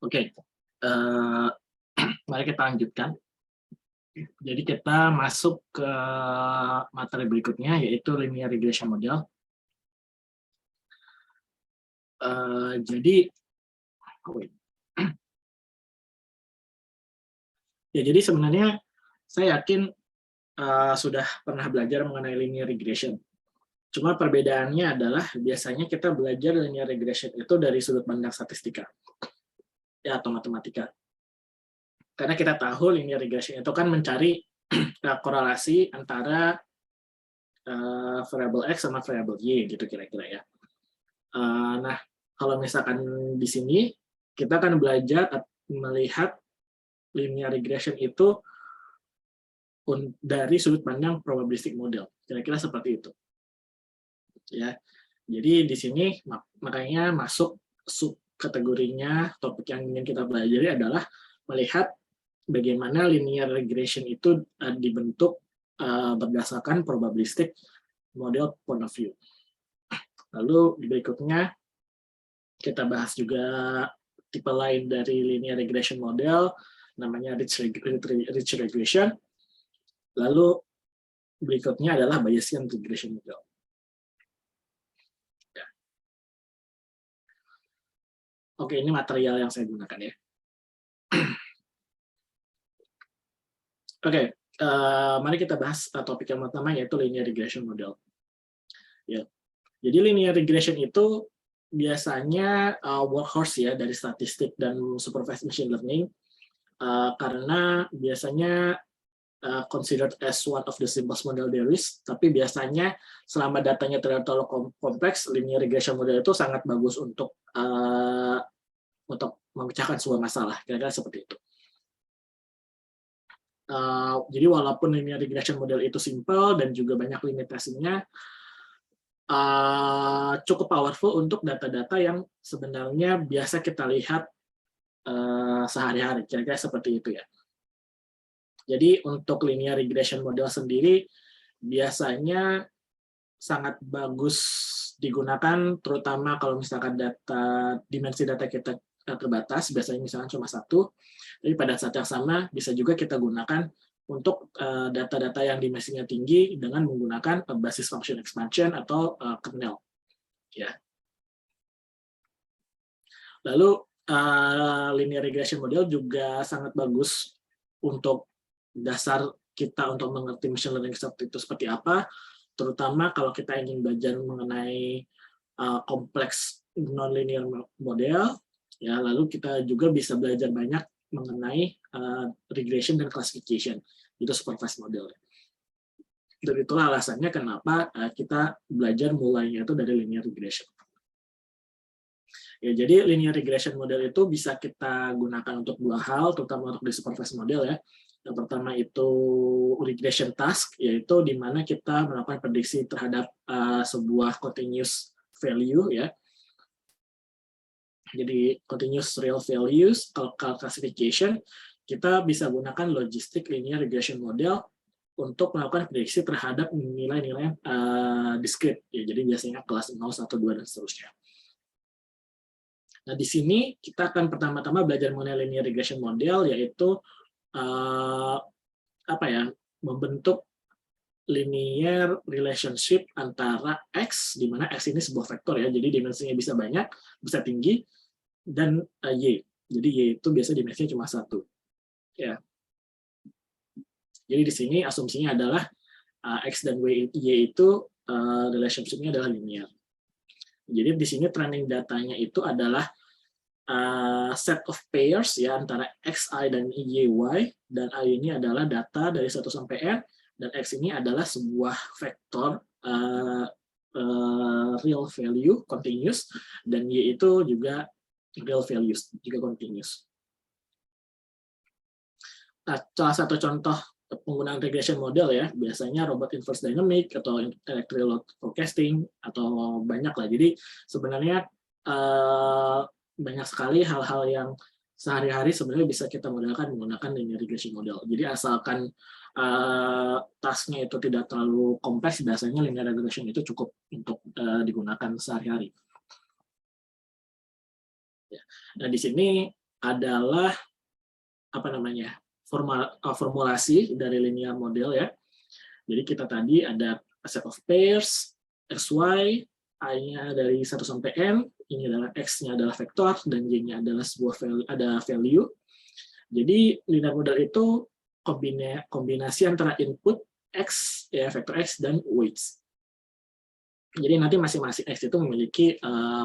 Oke, mari kita lanjutkan. Jadi kita masuk ke materi berikutnya, yaitu linear regression model. Jadi, ya jadi sebenarnya saya yakin sudah pernah belajar mengenai linear regression. Cuma perbedaannya adalah biasanya kita belajar linear regression itu dari sudut pandang statistika ya, atau matematika. Karena kita tahu linear regression itu kan mencari korelasi antara variabel X sama variabel Y gitu kira-kira ya. Nah, kalau misalkan di sini kita akan belajar melihat linear regression itu dari sudut pandang probabilistic model. Kira-kira seperti itu. Ya. Jadi di sini makanya masuk subkategorinya topik yang ingin kita pelajari adalah melihat bagaimana linear regression itu dibentuk berdasarkan probabilistic model point of view. Lalu berikutnya kita bahas juga tipe lain dari linear regression model, namanya rich regression. Lalu berikutnya adalah Bayesian regression model. Oke, ini material yang saya gunakan ya. Oke, mari kita bahas topik yang pertama, yaitu linear regression model. Ya, jadi linear regression itu biasanya workhorse ya dari statistik dan supervised machine learning, karena biasanya considered as one of the simplest model there is, tapi biasanya selama datanya tidak terlalu kompleks, linear regression model itu sangat bagus untuk memecahkan sebuah masalah, kira-kira seperti itu. Jadi walaupun linear regression model itu simple dan juga banyak limitasinya, cukup powerful untuk data-data yang sebenarnya biasa kita lihat sehari-hari, kira-kira seperti itu ya. Jadi untuk linear regression model sendiri biasanya sangat bagus digunakan, terutama kalau misalkan dimensi data kita terbatas, biasanya misalkan cuma satu, tapi pada saat yang sama bisa juga kita gunakan untuk data-data yang dimensinya tinggi dengan menggunakan basis function expansion atau kernel. Ya. Lalu linear regression model juga sangat bagus untuk dasar kita untuk mengerti machine learning itu seperti apa, terutama kalau kita ingin belajar mengenai kompleks nonlinear model, ya, lalu kita juga bisa belajar banyak mengenai regression dan classification, itu supervised model. Dan itulah alasannya kenapa kita belajar mulainya itu dari linear regression. Ya, jadi linear regression model itu bisa kita gunakan untuk dua hal, terutama untuk di supervised model ya. Yang pertama itu regression task, yaitu di mana kita melakukan prediksi terhadap sebuah continuous value ya. Jadi continuous real values. Kalau classification, kita bisa gunakan logistic linear regression model untuk melakukan prediksi terhadap nilai-nilai discrete. Ya, jadi biasanya kelas 0, 1, 2, dan seterusnya. Nah, di sini kita akan pertama-tama belajar mengenai linear regression model, yaitu membentuk linear relationship antara X, di mana X ini sebuah vektor ya, jadi dimensinya bisa banyak, bisa tinggi, dan Y. Jadi Y itu biasa dimensinya cuma satu. Ya. Jadi di sini asumsinya adalah X dan Y itu relationship-nya adalah linear. Jadi di sini training datanya itu adalah set of pairs ya antara xi dan y, dan i ini adalah data dari 1 sampai n, dan x ini adalah sebuah vektor real value continuous, dan y itu juga real values juga continuous. Nah, salah satu contoh penggunaan regression model ya, biasanya robot inverse dynamic atau electric load forecasting atau banyak lah. Jadi sebenarnya banyak sekali hal-hal yang sehari-hari sebenarnya bisa kita modelkan menggunakan linear regression model. Jadi asalkan tasknya itu tidak terlalu kompleks, biasanya linear regression itu cukup untuk digunakan sehari-hari. Nah, di sini adalah apa namanya, formulasi dari linear model ya. Jadi kita tadi ada set of pairs, xy, i-nya dari 1 sampai n, ini adalah x-nya adalah vektor, dan y-nya adalah sebuah value. Jadi linear model itu kombinasi antara input x, ya vektor x, dan weights. Jadi nanti masing-masing x itu memiliki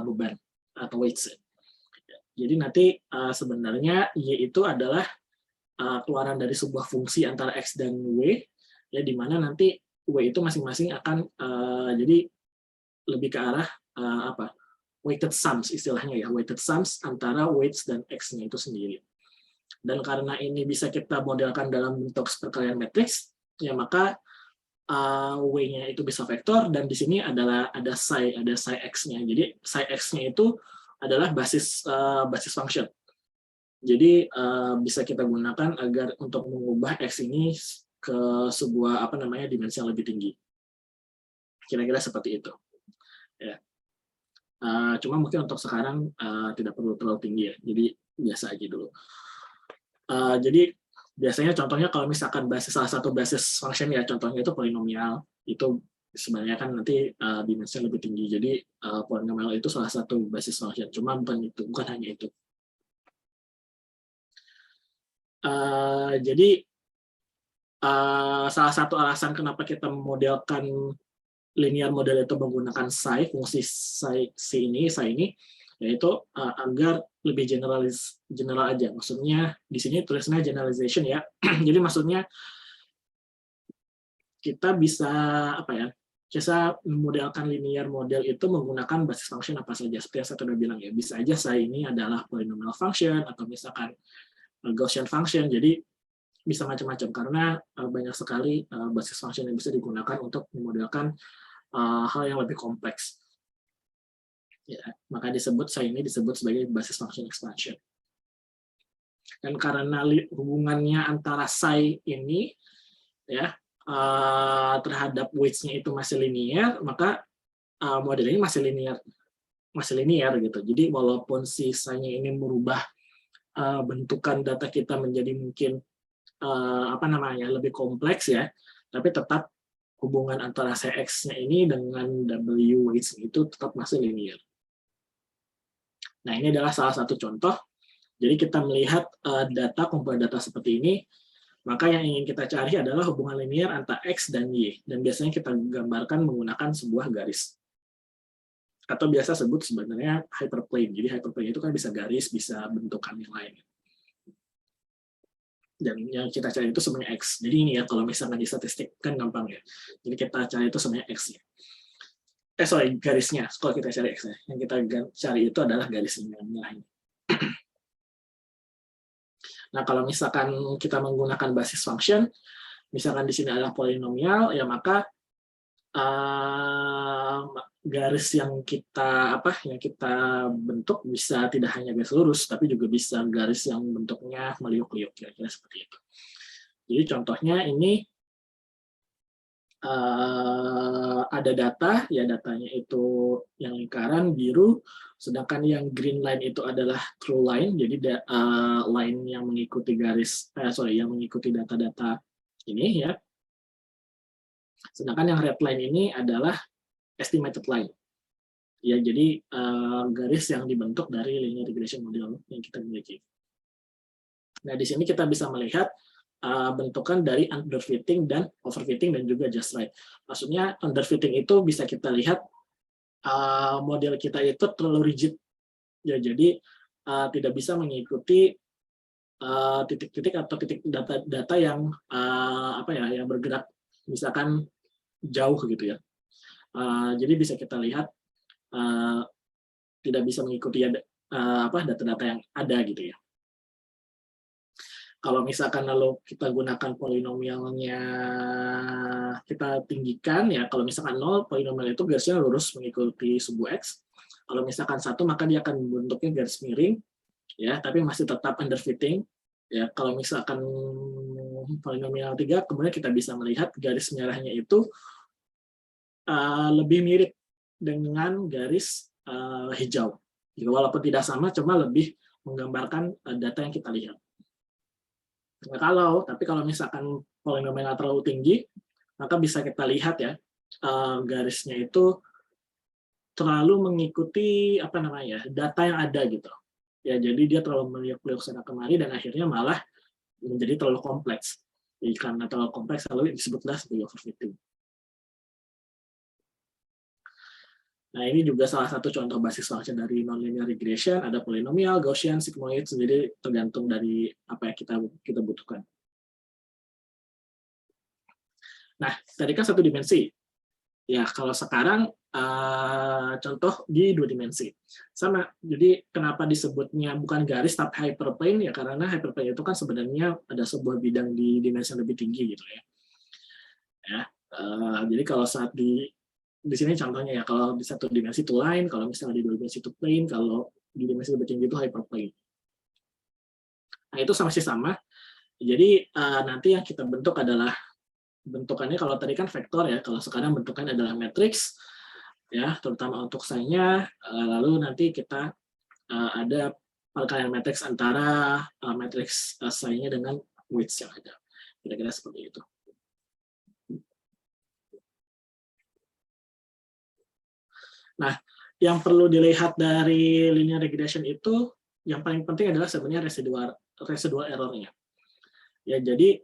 beban atau weights. Jadi nanti sebenarnya y itu adalah keluaran dari sebuah fungsi antara x dan y, ya di mana nanti w itu masing-masing akan jadi lebih ke arah weighted sums istilahnya ya, weighted sums antara weights dan x-nya itu sendiri. Dan karena ini bisa kita modelkan dalam bentuk perkalian matriks, ya maka w-nya itu bisa vektor, dan di sini ada psi x-nya. Jadi psi x-nya itu adalah basis function. Jadi bisa kita gunakan agar untuk mengubah x ini ke sebuah dimensi yang lebih tinggi. Kira-kira seperti itu. Ya. Cuma mungkin untuk sekarang tidak perlu terlalu tinggi ya. Jadi biasa aja dulu. Jadi biasanya contohnya kalau misalkan salah satu basis function ya, contohnya itu polinomial, itu sebenarnya kan nanti dimensinya lebih tinggi. Jadi polinomial itu salah satu basis function. Cuma bukan hanya itu. Jadi salah satu alasan kenapa kita memodelkan linear model itu menggunakan psi, fungsi psi ini, yaitu agar lebih general aja. Maksudnya di sini tulisannya generalization ya. Jadi maksudnya kita bisa bisa memodelkan linear model itu menggunakan basis function apa saja. Seperti yang saya sudah bilang ya, bisa aja psi ini adalah polynomial function atau misalkan Gaussian function. Jadi bisa macam-macam karena banyak sekali basis function yang bisa digunakan untuk memodelkan hal yang lebih kompleks. Ya, maka psi ini disebut sebagai basis function expansion. Dan karena hubungannya antara psi ini ya terhadap weights-nya itu masih linear, maka model ini masih linear gitu. Jadi walaupun si psi-nya ini merubah bentukan data kita menjadi mungkin lebih kompleks ya, tapi tetap hubungan antara Cx-nya ini dengan W weights itu tetap masih linear. Nah, ini adalah salah satu contoh. Jadi kita melihat kumpulan data seperti ini, maka yang ingin kita cari adalah hubungan linear antara X dan Y. Dan biasanya kita gambarkan menggunakan sebuah garis. Atau biasa sebut sebenarnya hyperplane. Jadi hyperplane itu kan bisa garis, bisa bentukan yang lain. Dan yang kita cari itu sebenarnya X. Jadi ini ya, kalau misalnya di statistik kan gampang ya. Jadi kita cari itu sebenarnya X-nya. Garisnya. Kalau kita cari X-nya. Yang kita cari itu adalah garis ini. Nah, kalau misalkan kita menggunakan basis function, misalkan di sini adalah polinomial, ya maka garis yang kita bentuk bisa tidak hanya garis lurus, tapi juga bisa garis yang bentuknya meliuk-liuk, kira-kira seperti itu. Jadi contohnya ini ada data, ya datanya itu yang lingkaran biru, sedangkan yang green line itu adalah true line, jadi line yang mengikuti yang mengikuti data-data ini ya. Sedangkan yang red line ini adalah estimated line. Ya, jadi garis yang dibentuk dari linear regression model yang kita miliki. Nah, di sini kita bisa melihat bentukan dari underfitting dan overfitting dan juga just right. Maksudnya underfitting itu bisa kita lihat model kita itu terlalu rigid. Ya, jadi tidak bisa mengikuti titik-titik atau titik data yang yang bergerak misalkan jauh gitu ya. Jadi bisa kita lihat tidak bisa mengikuti data-data yang ada gitu ya. Kalau misalkan lalu kita gunakan polinomialnya, kita tinggikan ya, kalau misalkan 0, polinomial itu garisnya lurus mengikuti sebuah X. Kalau misalkan 1, maka dia akan bentuknya garis miring, ya, tapi masih tetap underfitting. Ya, kalau misalkan polinomial 3, kemudian kita bisa melihat garis merahnya itu lebih mirip dengan garis hijau. Walaupun tidak sama, cuma lebih menggambarkan data yang kita lihat. Nah, tapi kalau misalkan polinomialnya terlalu tinggi, maka bisa kita lihat ya, garisnya itu terlalu mengikuti apa namanya data yang ada gitu. Ya, jadi dia terlalu meliuk-liuk sana kemari dan akhirnya malah menjadi terlalu kompleks. Jadi karena terlalu kompleks lalu disebutlah sebagai overfitting. Nah, ini juga salah satu contoh basis function dari nonlinear regression, ada polinomial, Gaussian, sigmoid, sendiri tergantung dari apa yang kita butuhkan. Nah, tadi kan satu dimensi. Ya, kalau sekarang contoh di 2 dimensi. Sama, jadi kenapa disebutnya bukan garis tapi hyperplane, ya karena hyperplane itu kan sebenarnya ada sebuah bidang di dimensi yang lebih tinggi gitu ya. Jadi kalau saat di sini contohnya ya, kalau di satu dimensi itu line, kalau misalnya di 2 dimensi itu plane, kalau di dimensi lebih tinggi itu hyperplane. Nah, itu sama. Jadi nanti yang kita bentuk adalah bentukannya, kalau tadi kan vektor ya, kalau sekarang bentukannya adalah matriks ya, terutama untuk sign-nya, lalu nanti kita ada perkalian matriks antara matriks sign-nya dengan width yang ada. Kira-kira seperti itu. Nah, yang perlu dilihat dari linear regression itu, yang paling penting adalah sebenarnya residual error-nya. Ya, jadi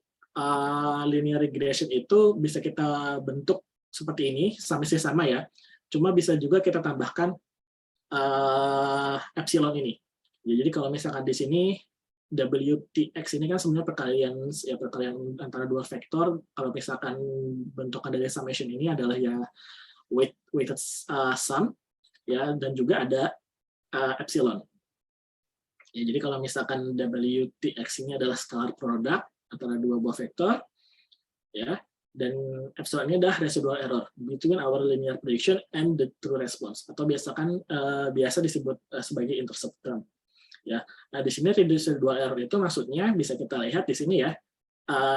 linear regression itu bisa kita bentuk seperti ini, sama ya. Cuma bisa juga kita tambahkan epsilon ini. Ya, jadi kalau misalkan di sini WTX ini kan sebenarnya perkalian antara 2 vektor. Kalau misalkan bentukan dari summation ini adalah ya weighted sum ya, dan juga ada epsilon. Ya, jadi kalau misalkan WTX ini adalah scalar product antara 2 buah vektor, ya, dan epsilon ini adalah residual error between our linear prediction and the true response, atau biasa disebut sebagai intercept term. Ya, nah di sini residual error itu maksudnya bisa kita lihat di sini ya.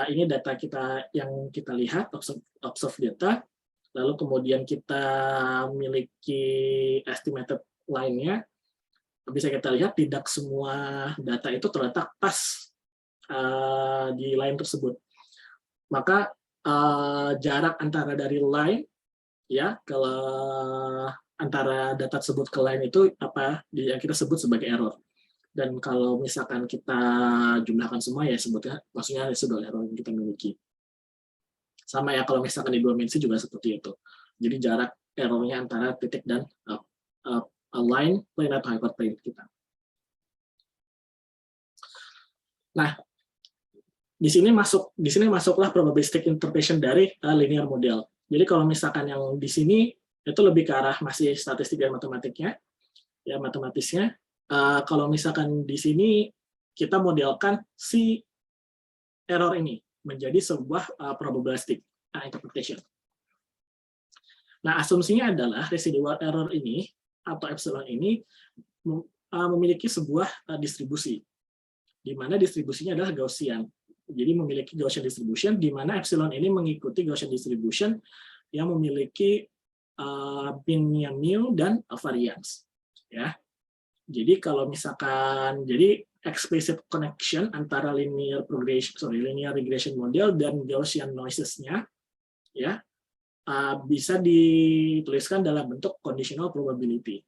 Ini data kita yang kita lihat, observe data, lalu kemudian kita miliki estimated line-nya. Bisa kita lihat tidak semua data itu terletak pas di line tersebut. Maka jarak antara dari line ya kalau antara data tersebut ke line itu apa yang kita sebut sebagai error. Dan kalau misalkan kita jumlahkan semua ya sebutnya maksudnya residual error yang kita miliki. Sama ya kalau misalkan di 2 dimensi juga seperti itu. Jadi jarak errornya antara titik dan line, plane atau hyperplane kita. Nah, di sini masuklah probabilistic interpretation dari linear model. Jadi kalau misalkan yang di sini itu lebih ke arah masih statistik dan matematiknya, ya matematisnya. Kalau misalkan di sini kita modelkan si error ini menjadi sebuah probabilistic interpretation. Nah, asumsinya adalah residual error ini atau epsilon ini memiliki sebuah distribusi, di mana distribusinya adalah Gaussian. Jadi memiliki Gaussian distribution, di mana epsilon ini mengikuti Gaussian distribution yang memiliki mean-nya mu dan variance. Ya, jadi kalau misalkan explicit connection antara linear regression model dan Gaussian noises-nya, ya bisa dituliskan dalam bentuk conditional probability.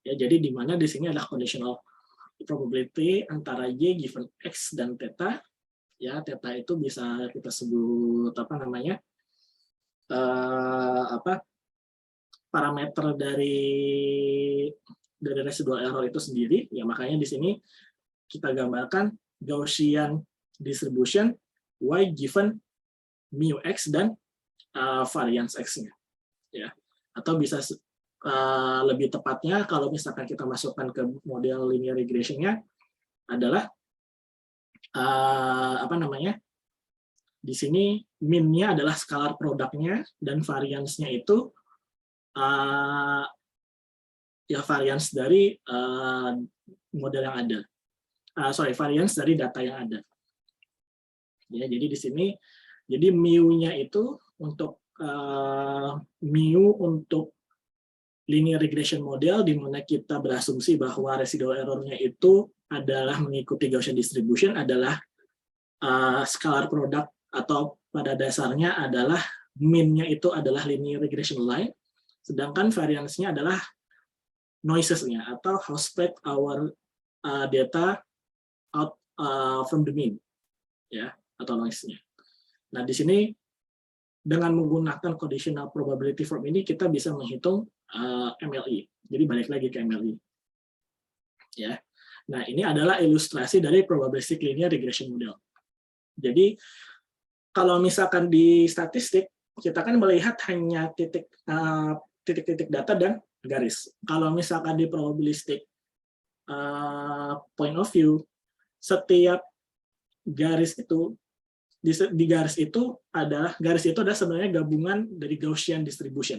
Ya, jadi di mana di sini adalah conditional probability antara y given x dan theta. Ya, theta itu bisa kita sebut parameter dari residual error itu sendiri. Ya, makanya di sini kita gambarkan Gaussian distribution y given mu x dan variance x-nya. Ya, atau bisa lebih tepatnya kalau misalkan kita masukkan ke model linear regression-nya adalah di sini min-nya adalah scalar produknya dan variance-nya itu ya variance dari model yang ada. Variance dari data yang ada. Ya, jadi di sini jadi mu-nya itu untuk mu untuk linear regression model di mana kita berasumsi bahwa residual error-nya itu adalah mengikuti Gaussian distribution adalah scalar product atau pada dasarnya adalah mean-nya itu adalah linear regression line, sedangkan variance-nya adalah noises-nya atau how spread our data out from the mean, ya, atau noise-nya. Nah, di sini dengan menggunakan conditional probability form ini kita bisa menghitung MLE. Jadi balik lagi ke MLE. Ya. Nah, ini adalah ilustrasi dari probabilistic linear regression model. Jadi kalau misalkan di statistik kita kan melihat hanya titik-titik data dan garis. Kalau misalkan di probabilistic point of view, setiap garis itu di garis itu adalah sebenarnya gabungan dari Gaussian distribution.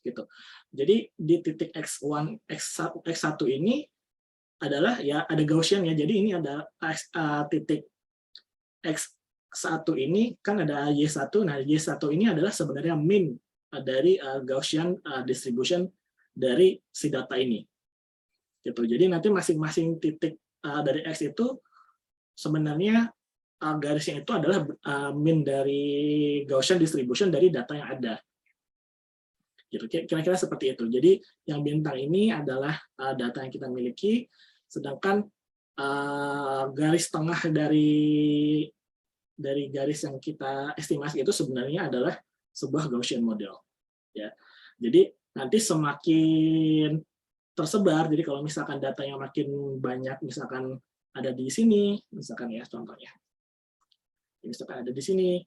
Gitu. Jadi di titik x1 x1 ini adalah ya ada Gaussian ya. Jadi ini ada titik x1 ini kan ada y1. Nah, y1 ini adalah sebenarnya mean dari Gaussian distribution dari si data ini. Gitu. Jadi nanti masing-masing titik dari x itu sebenarnya garisnya itu adalah mean dari Gaussian distribution dari data yang ada. Gitu. Kira-kira seperti itu. Jadi yang bintang ini adalah data yang kita miliki, sedangkan garis tengah dari garis yang kita estimasi itu sebenarnya adalah sebuah Gaussian model. Ya. Jadi nanti semakin tersebar, jadi kalau misalkan datanya makin banyak, misalkan ada di sini, misalkan ya contohnya, misalkan ada di sini,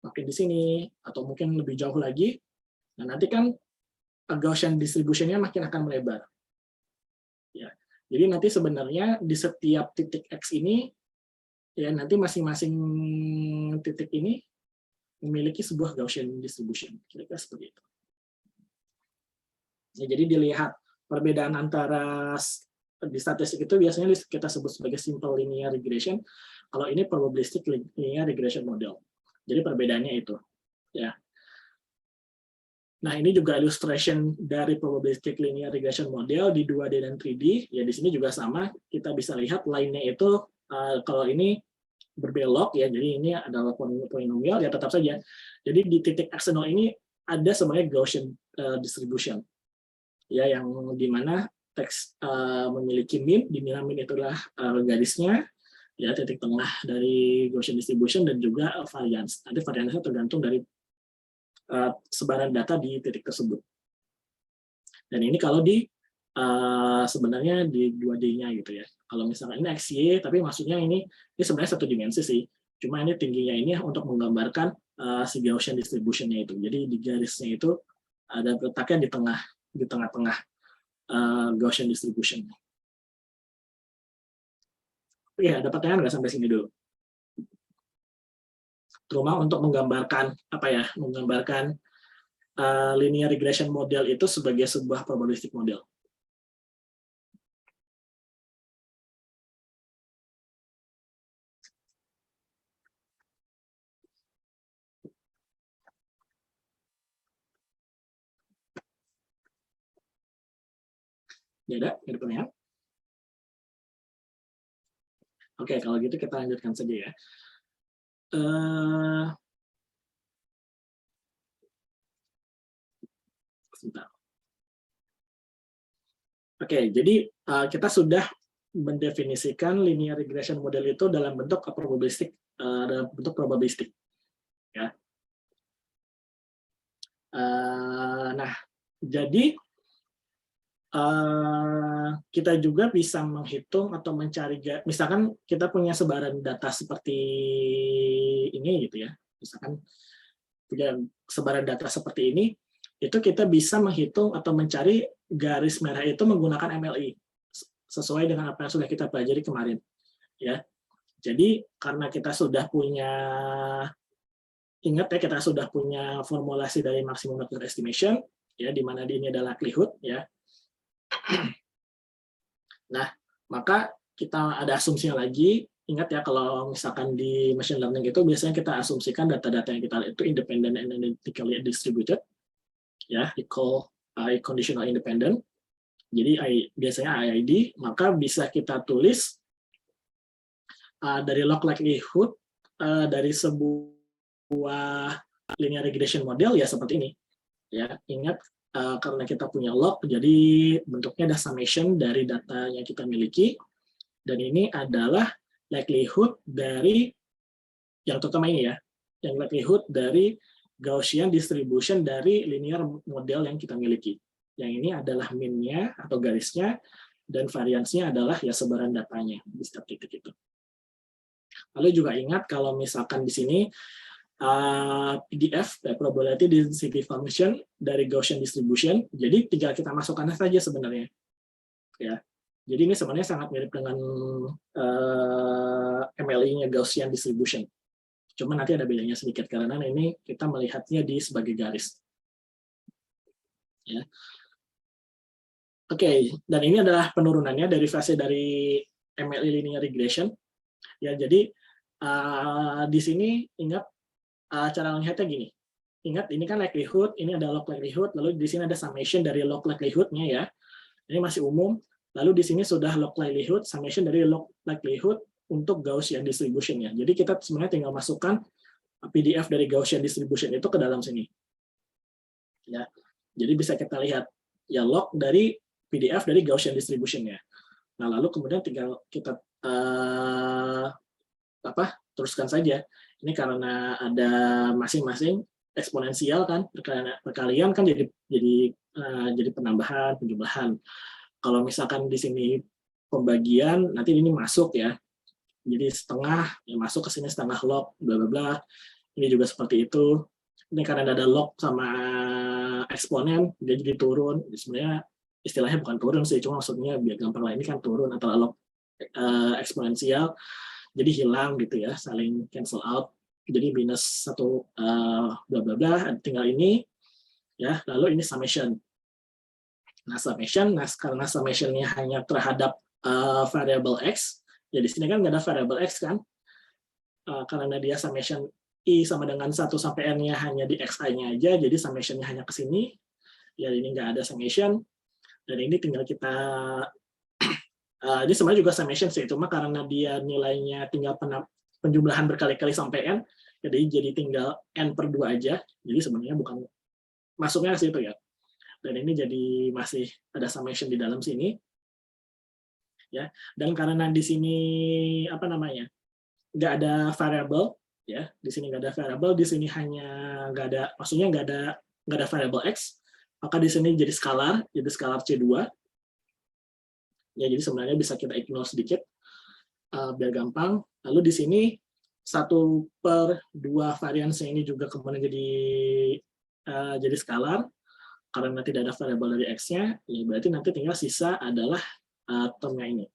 makin di sini, atau mungkin lebih jauh lagi, nah nanti kan Gaussian distribution-nya makin akan melebar. Ya, jadi nanti sebenarnya di setiap titik X ini, ya nanti masing-masing titik ini memiliki sebuah Gaussian distribution, kira-kira seperti itu. Ya, jadi dilihat perbedaan antara di statistik itu biasanya kita sebut sebagai simple linear regression. Kalau ini probabilistic linear regression model. Jadi perbedaannya itu. Ya. Nah, ini juga illustration dari probabilistic linear regression model di 2D dan 3D. Ya, di sini juga sama. Kita bisa lihat line-nya itu kalau ini berbelok ya. Jadi ini adalah polinomial ya tetap saja. Jadi di titik x0 ini ada sebenarnya Gaussian distribution. Ya, yang dimana teks memiliki mean, di mana mean itulah garisnya, ya titik tengah dari Gaussian distribution dan juga variance. Nanti variance tergantung dari sebaran data di titik tersebut. Dan ini kalau di sebenarnya di 2D-nya gitu ya. Kalau misalnya ini XY, tapi maksudnya ini sebenarnya satu dimensi sih. Cuma ini tingginya ini untuk menggambarkan si Gaussian distribution-nya itu. Jadi di garisnya itu ada letaknya di tengah-tengah Gaussian distribution. Oke, ada pertanyaan nggak sampai sini dulu? Terutama untuk menggambarkan linear regression model itu sebagai sebuah probabilistic model. Ya ada pertanyaan? Oke, kalau gitu kita lanjutkan saja ya. Sebentar. Oke, jadi kita sudah mendefinisikan linear regression model itu dalam bentuk probabilistik, ya. Nah, jadi kita juga bisa menghitung atau mencari, misalkan kita punya sebaran data seperti ini gitu ya, misalkan punya sebaran data seperti ini, itu kita bisa menghitung atau mencari garis merah itu menggunakan MLE sesuai dengan apa yang sudah kita pelajari kemarin, ya. Jadi karena kita sudah punya, ingat ya, kita sudah punya formulasi dari maximum likelihood estimation, ya, di mana ini adalah likelihood, ya. Nah, maka kita ada asumsinya lagi. Ingat ya, kalau misalkan di machine learning itu biasanya kita asumsikan data-data yang kita lihat itu independent and analytically distributed, ya, equal conditional independent. Jadi biasanya IID, maka bisa kita tulis dari log likelihood dari sebuah linear regression model ya seperti ini. Ya, ingat karena kita punya log, jadi bentuknya ada summation dari data yang kita miliki, dan ini adalah likelihood dari yang terutama ini ya, yang likelihood dari Gaussian distribution dari linear model yang kita miliki. Yang ini adalah min-nya atau garisnya, dan variansnya adalah ya sebaran datanya di setiap titik itu. Lalu juga ingat kalau misalkan di sini PDF, probability density function dari Gaussian distribution, jadi tinggal kita masukkan saja sebenarnya. Ya, jadi ini sebenarnya sangat mirip dengan MLI-nya Gaussian distribution. Cuma nanti ada bedanya sedikit karena ini kita melihatnya di sebagai garis. Ya. Oke, dan ini adalah penurunannya dari fase dari MLI linear regression. Ya, jadi di sini ingat cara melihatnya gini. Ingat, ini kan likelihood, ini ada log likelihood, lalu di sini ada summation dari log likelihood-nya ya. Ini masih umum. Lalu di sini sudah log likelihood, summation dari log likelihood untuk Gaussian distribution-nya. Jadi kita sebenarnya tinggal masukkan PDF dari Gaussian distribution itu ke dalam sini. Ya. Jadi bisa kita lihat ya log dari PDF dari Gaussian distribution-nya. Nah, lalu kemudian tinggal kita teruskan saja. Ini karena ada masing-masing eksponensial kan, perkalian kan jadi penambahan, penjumlahan. Kalau misalkan di sini pembagian, nanti ini masuk ya. Jadi setengah, ya masuk ke sini setengah log, bla bla bla. Ini juga seperti itu. Ini karena ada log sama eksponen, dia jadi turun. Sebenarnya istilahnya bukan turun sih, cuma maksudnya biar gampang lah, ini kan turun antara log eksponensial, jadi hilang gitu ya, saling cancel out. Jadi minus 1 bla bla bla, tinggal ini ya. Lalu ini summation. Nah, summation, karena summation-nya hanya terhadap variable x, ya di sini kan nggak ada variable x kan, karena dia summation i sama dengan 1 sampai n-nya hanya di xi-nya aja, jadi summation-nya hanya ke sini. Ya ini nggak ada summation, dan ini tinggal kita ini sebenarnya juga summation sih, cuma karena dia nilainya tinggal penjumlahan berkali-kali sampai n, jadi tinggal n per 2 aja, jadi sebenarnya bukan masuknya ke situ ya. Dan ini jadi masih ada summation di dalam sini. Ya, dan karena di sini nggak ada variable ya, di sini nggak ada variable, di sini hanya nggak ada variable x, maka di sini jadi skalar C2. Ya, jadi sebenarnya bisa kita ignore sedikit biar gampang. Lalu di sini 1/2 variansnya ini juga kemudian jadi skalar karena tidak ada variabel dari x-nya, ya berarti nanti tinggal sisa adalah termnya ini.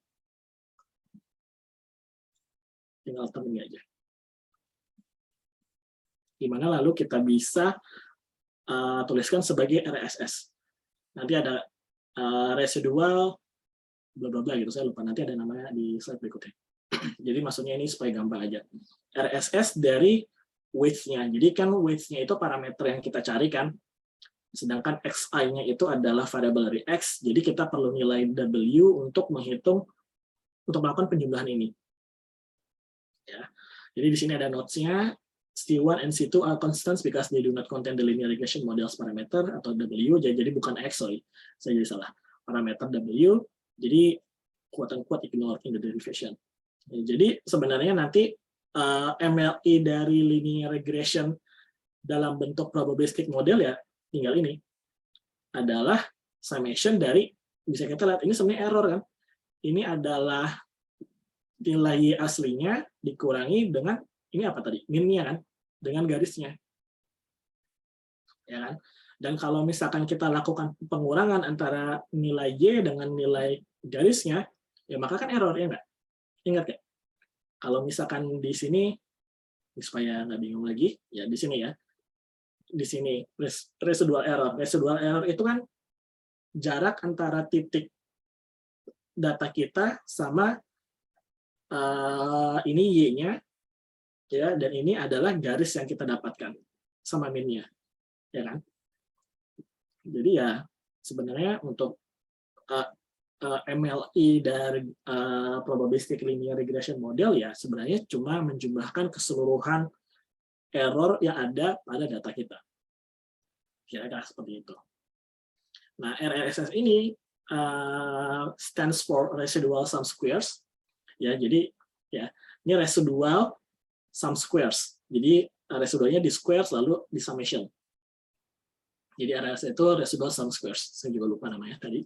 Tinggal termnya aja. Dimana lalu kita bisa tuliskan sebagai RSS. Nanti ada residual bla bla bla gitu, saya lupa, nanti ada namanya di slide berikutnya. Jadi maksudnya ini supaya gampang aja. RSS dari weight-nya. Jadi kan weight-nya itu parameter yang kita cari kan. Sedangkan xi-nya itu adalah variabel dari x, jadi kita perlu nilai w untuk melakukan penjumlahan ini. Ya. Jadi di sini ada notes-nya, C1 and C2 are constants because they do not contain the linear regression models parameter atau w, jadi bukan x, sorry, saya jadi salah. Parameter w, jadi quote-unquote ignore in the derivation. Ya, jadi sebenarnya nanti MLI dari linear regression dalam bentuk probabilistic model ya tinggal ini adalah summation dari, bisa kita lihat ini sebenarnya error kan, ini adalah nilai aslinya dikurangi dengan ini apa tadi, min-nya kan, dengan garisnya ya kan. Dan kalau misalkan kita lakukan pengurangan antara nilai y dengan nilai garisnya, ya maka kan error ya nggak, ingat ya. Kalau misalkan di sini supaya nggak bingung lagi ya, di sini ya, di sini residual error itu kan jarak antara titik data kita sama ini y-nya ya, dan ini adalah garis yang kita dapatkan sama min-nya ya kan. Jadi ya sebenarnya untuk MLE dari probabilistic linear regression model ya sebenarnya cuma menjumlahkan keseluruhan error yang ada pada data kita. Kira-kira seperti itu. Nah, RRSS ini stands for residual sum squares. Ya, jadi ya ini residual sum squares. Jadi residualnya di squares lalu di summation. Jadi RRSS itu residual sum squares. Saya juga lupa namanya tadi.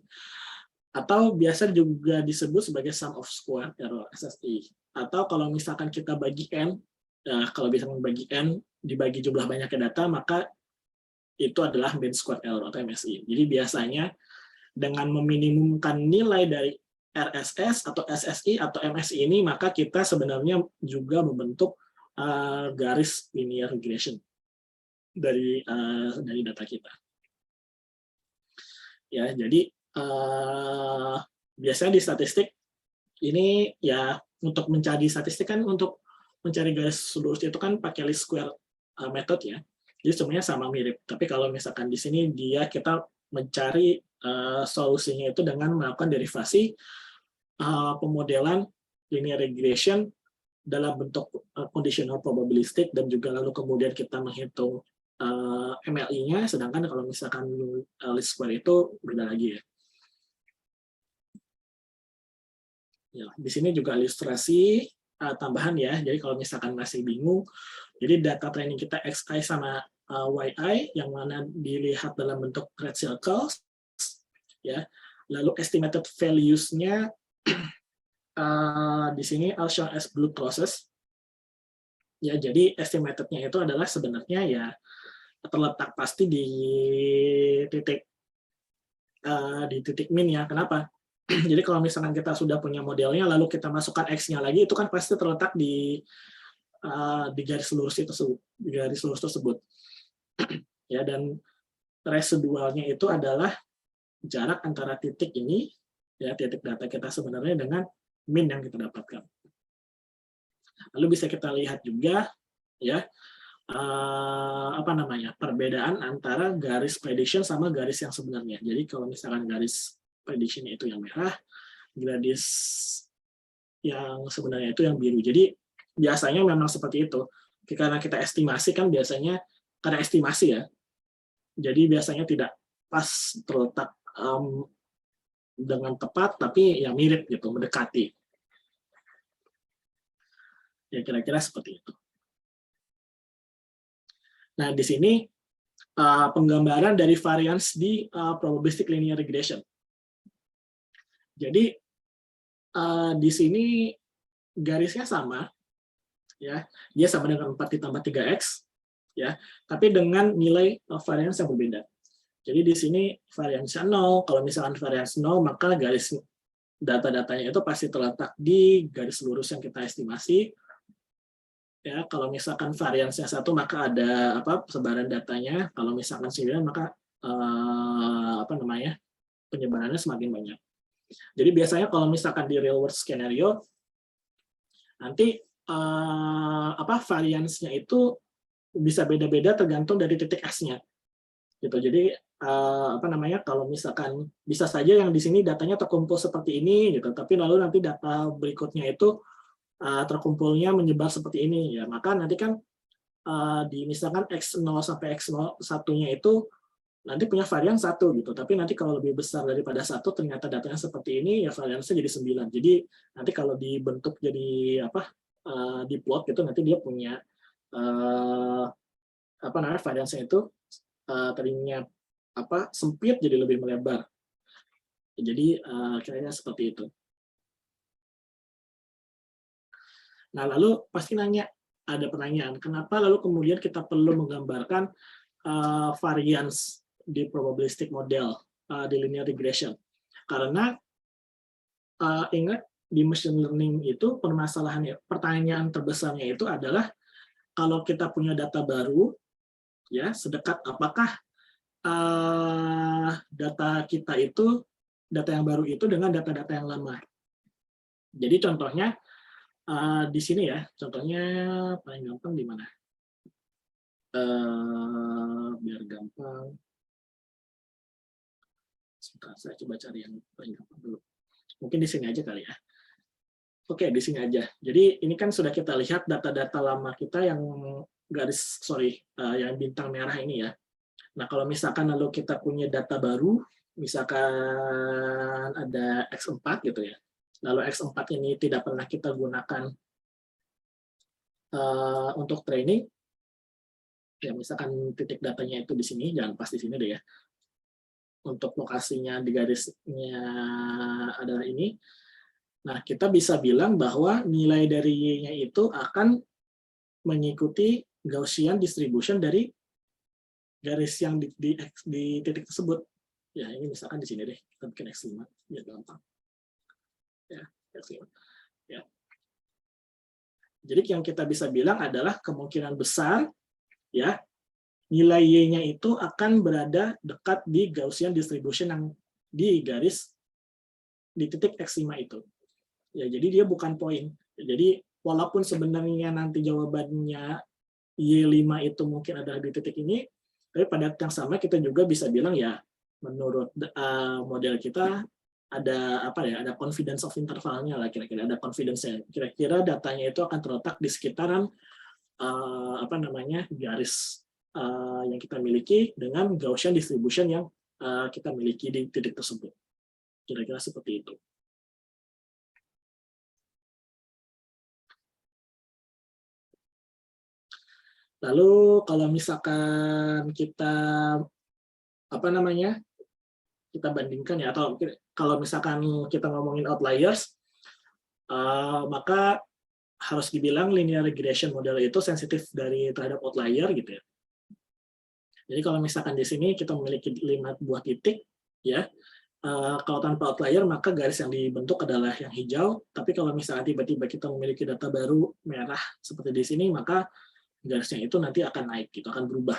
Atau biasa juga disebut sebagai sum of square error SSI. Atau kalau misalkan kita bagi n, kalau bisa membagi n dibagi jumlah banyaknya data, maka itu adalah mean square error atau MSI. Jadi biasanya dengan meminimumkan nilai dari RSS atau SSI atau MSI ini, maka kita sebenarnya juga membentuk garis linear regression dari data kita. Ya, jadi biasanya di statistik ini ya untuk mencari statistik kan untuk mencari garis lurus itu kan pakai least square method ya. Jadi semuanya sama mirip. Tapi kalau misalkan di sini kita mencari solusinya itu dengan melakukan derivasi pemodelan linear regression dalam bentuk conditional probabilistic dan juga lalu kemudian kita menghitung MLI-nya, sedangkan kalau misalkan least square itu beda lagi ya. Ya, di sini juga ilustrasi tambahan ya. Jadi kalau misalkan masih bingung, jadi data training kita XI sama YI yang mana dilihat dalam bentuk red circles, ya. Lalu estimated values-nya di sini are shown as blue crosses. Ya, jadi estimated-nya itu adalah sebenarnya ya terletak pasti di titik min ya. Kenapa? Jadi kalau misalkan kita sudah punya modelnya, lalu kita masukkan X-nya lagi, itu kan pasti terletak di garis lurus tersebut. Ya, dan residualnya itu adalah jarak antara titik ini, ya titik data kita sebenarnya dengan min yang kita dapatkan. Lalu bisa kita lihat juga, ya perbedaan antara garis prediction sama garis yang sebenarnya. Jadi kalau misalkan garis prediction itu yang merah, garis yang sebenarnya itu yang biru. Jadi biasanya memang seperti itu. Karena kita estimasi kan biasanya karena estimasi ya. Jadi biasanya tidak pas terletak dengan tepat, tapi ya mirip gitu, mendekati. Ya kira-kira seperti itu. Nah di sini penggambaran dari variance di probabilistic linear regression. Jadi di sini garisnya sama, ya, dia sama dengan 4 ditambah 3x, ya, tapi dengan nilai variance yang berbeda. Jadi di sini variance 0, kalau misalkan variance 0, maka garis data-datanya itu pasti terletak di garis lurus yang kita estimasi. Ya, kalau misalkan variance-nya 1, maka ada sebaran datanya. Kalau misalkan 9, maka penyebarannya semakin banyak. Jadi biasanya kalau misalkan di real world scenario, nanti variance-nya itu bisa beda-beda tergantung dari titik S-nya. Gitu. Jadi kalau misalkan bisa saja yang di sini datanya terkumpul seperti ini gitu, tapi lalu nanti data berikutnya itu terkumpulnya menyebar seperti ini ya. Maka nanti kan di misalkan X0 sampai X1-nya itu nanti punya varian 1 gitu, tapi nanti kalau lebih besar daripada 1 ternyata datanya seperti ini ya variansnya jadi 9. Jadi nanti kalau dibentuk jadi di plot gitu nanti dia punya variansnya itu tadinya sempit jadi lebih melebar. Jadi kayaknya seperti itu. Nah, lalu pasti ada pertanyaan, kenapa lalu kemudian kita perlu menggambarkan variance di probabilistic model di linear regression? Karena ingat di machine learning itu pertanyaan terbesarnya itu adalah kalau kita punya data baru, ya sedekat apakah data yang baru itu dengan data-data yang lama. Jadi contohnya di sini ya, contohnya paling gampang di mana? Biar gampang. Saya coba cari yang paling gampang dulu. Mungkin di sini aja kali ya. Oke, di sini aja. Jadi ini kan sudah kita lihat data-data lama kita yang yang bintang merah ini ya. Nah, kalau misalkan lalu kita punya data baru, misalkan ada X4 gitu ya. Lalu X4 ini tidak pernah kita gunakan untuk training, ya misalkan titik datanya itu di sini, jangan pas di sini deh ya. Untuk lokasinya di garisnya adalah ini. Nah, kita bisa bilang bahwa nilai dari Y-nya itu akan mengikuti Gaussian distribution dari garis yang di titik tersebut. Ya, ini misalkan di sini deh, kita bikin X5, biar gampang. Ya, X5. Ya. Jadi yang kita bisa bilang adalah kemungkinan besar, ya, nilai Y-nya itu akan berada dekat di Gaussian distribution yang di garis di titik X5 itu. Ya, jadi dia bukan poin. Jadi walaupun sebenarnya nanti jawabannya Y5 itu mungkin ada di titik ini, tapi pada yang sama kita juga bisa bilang ya menurut model kita ada ada confidence of intervalnya lah, kira-kira ada confidence-nya. Kira-kira datanya itu akan terletak di sekitaran garis yang kita miliki dengan Gaussian distribution yang kita miliki di titik tersebut. Kira-kira seperti itu. Lalu kalau misalkan kita kita bandingkan ya, atau kalau misalkan kita ngomongin outliers, maka harus dibilang linear regression model itu sensitif terhadap outlier gitu ya. Jadi kalau misalkan di sini kita memiliki 5 buah titik ya, kalau tanpa outlier maka garis yang dibentuk adalah yang hijau, tapi kalau misalkan tiba-tiba kita memiliki data baru merah seperti di sini, maka garisnya itu nanti akan naik gitu, akan berubah.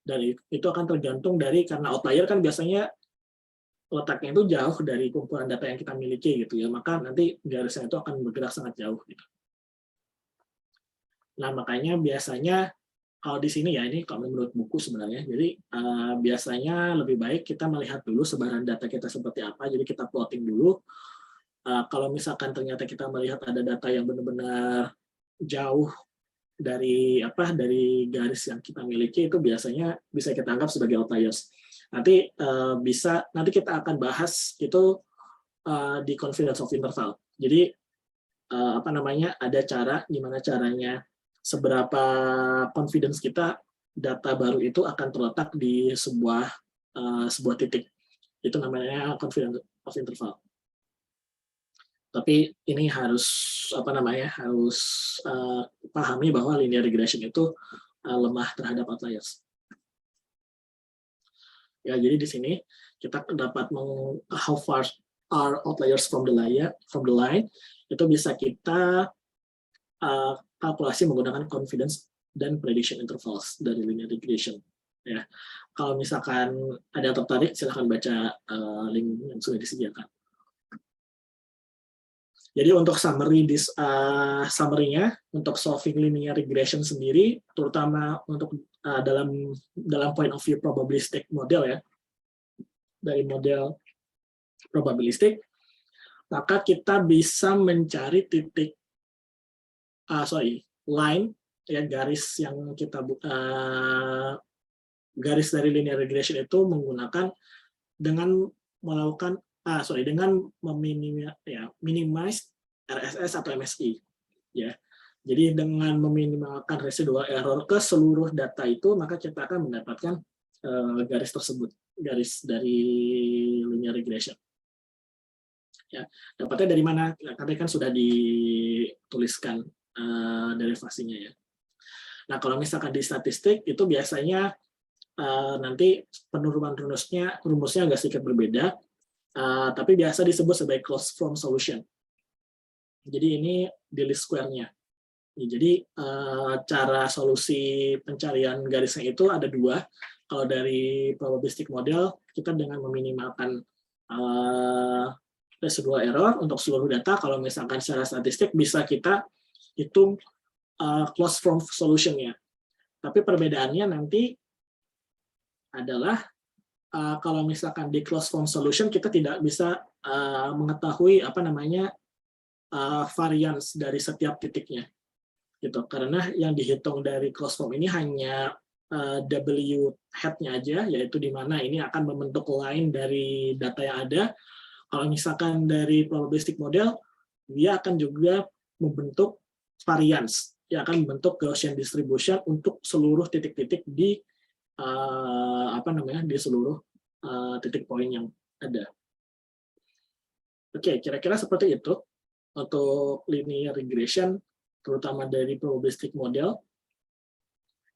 Dan itu akan tergantung karena outlier kan biasanya letaknya itu jauh dari kumpulan data yang kita miliki gitu ya, maka nanti garisnya itu akan bergerak sangat jauh gitu. Nah, makanya biasanya kalau di sini ya, ini kalau menurut buku sebenarnya, jadi biasanya lebih baik kita melihat dulu sebaran data kita seperti apa, jadi kita plotting dulu. Kalau misalkan ternyata kita melihat ada data yang benar-benar jauh dari garis yang kita miliki, itu biasanya bisa kita anggap sebagai outliers. Nanti kita akan bahas itu di confidence of interval. Jadi ada cara gimana caranya seberapa confidence kita data baru itu akan terletak di sebuah titik. Itu namanya confidence of interval. Tapi ini harus pahami bahwa linear regression itu lemah terhadap outliers. Ya, jadi di sini kita dapat how far are outliers from the line itu bisa kita kalkulasi menggunakan confidence dan prediction intervals dari linear regression. Ya, kalau misalkan ada yang tertarik, silahkan baca link yang sudah disediakan. Jadi untuk summary-nya, untuk solving linear regression sendiri, terutama untuk dalam point of view probabilistic model ya, dari model probabilistik, maka kita bisa mencari line ya, garis yang kita garis dari linear regression itu menggunakan dengan melakukan dengan minimize RSS atau MSI ya. Jadi dengan meminimalkan residual error ke seluruh data itu, maka kita akan mendapatkan garis tersebut, garis dari linear regression. Ya, dapatnya dari mana? Karena kan sudah dituliskan derivasinya ya. Nah, kalau misalkan di statistik itu biasanya nanti penurunan rumusnya agak sedikit berbeda, tapi biasa disebut sebagai closed form solution. Jadi ini di least square-nya. Jadi cara solusi pencarian garisnya itu ada 2. Kalau dari probabilistic model, kita dengan meminimalkan residual error untuk seluruh data. Kalau misalkan secara statistik bisa kita hitung closed form solution-nya. Tapi perbedaannya nanti adalah kalau misalkan di closed form solution kita tidak bisa mengetahui apa namanya variance dari setiap titiknya, gitu. Karena yang dihitung dari closed form ini hanya W hat-nya aja, yaitu di mana ini akan membentuk line dari data yang ada. Kalau misalkan dari probabilistic model, dia akan juga membentuk variance, yang akan membentuk Gaussian distribution untuk seluruh titik-titik di di seluruh titik poin yang ada. Oke, kira-kira seperti itu untuk linear regression, terutama dari probabilistic model.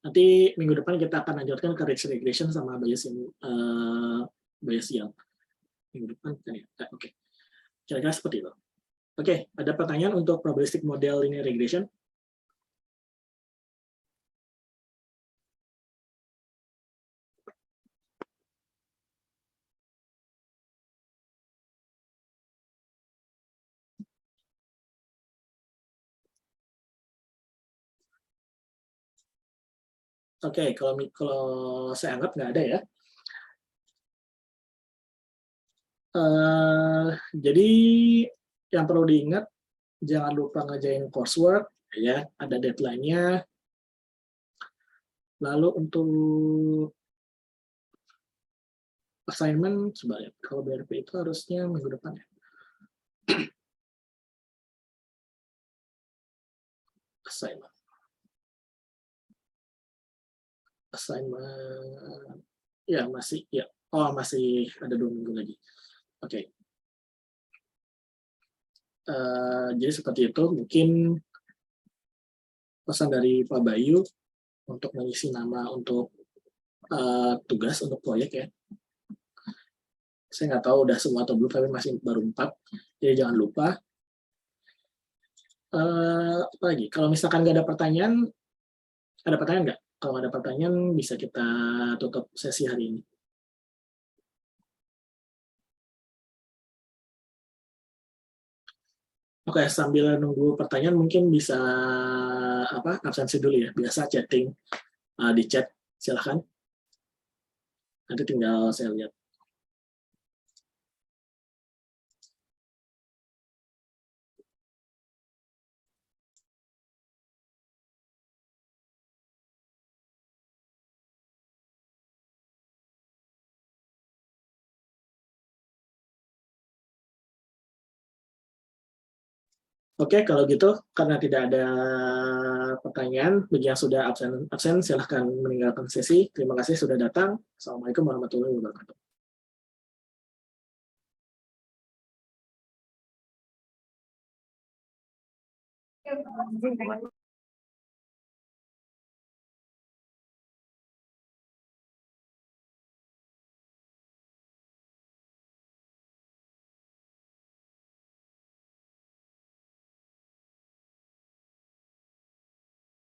Nanti minggu depan kita akan lanjutkan ke ridge regression sama Bayesian. Minggu depan kan ya? Oke. Kira-kira seperti itu. Oke, ada pertanyaan untuk probabilistic model linear regression? Oke, kalau saya anggap nggak ada ya. Jadi yang perlu diingat, jangan lupa ngerjain coursework, ya, ada deadline-nya. Lalu untuk assignment, coba ya, kalau BRP itu harusnya minggu depan ya. Assignment, ya masih, ya, masih ada 2 minggu lagi. Oke. Jadi seperti itu, mungkin pesan dari Pak Bayu untuk mengisi nama untuk tugas untuk proyek ya. Saya nggak tahu udah semua atau belum, tapi masih baru 4. Jadi jangan lupa. Apa lagi? Kalau misalkan nggak ada pertanyaan nggak? Kalau ada pertanyaan, bisa kita tutup sesi hari ini. Oke, sambil nunggu pertanyaan, mungkin bisa absensi dulu ya. Biasa chatting di chat, silahkan. Nanti tinggal saya lihat. Oke, kalau gitu, karena tidak ada pertanyaan, bagi yang sudah absen silahkan meninggalkan sesi. Terima kasih sudah datang. Assalamualaikum warahmatullahi wabarakatuh.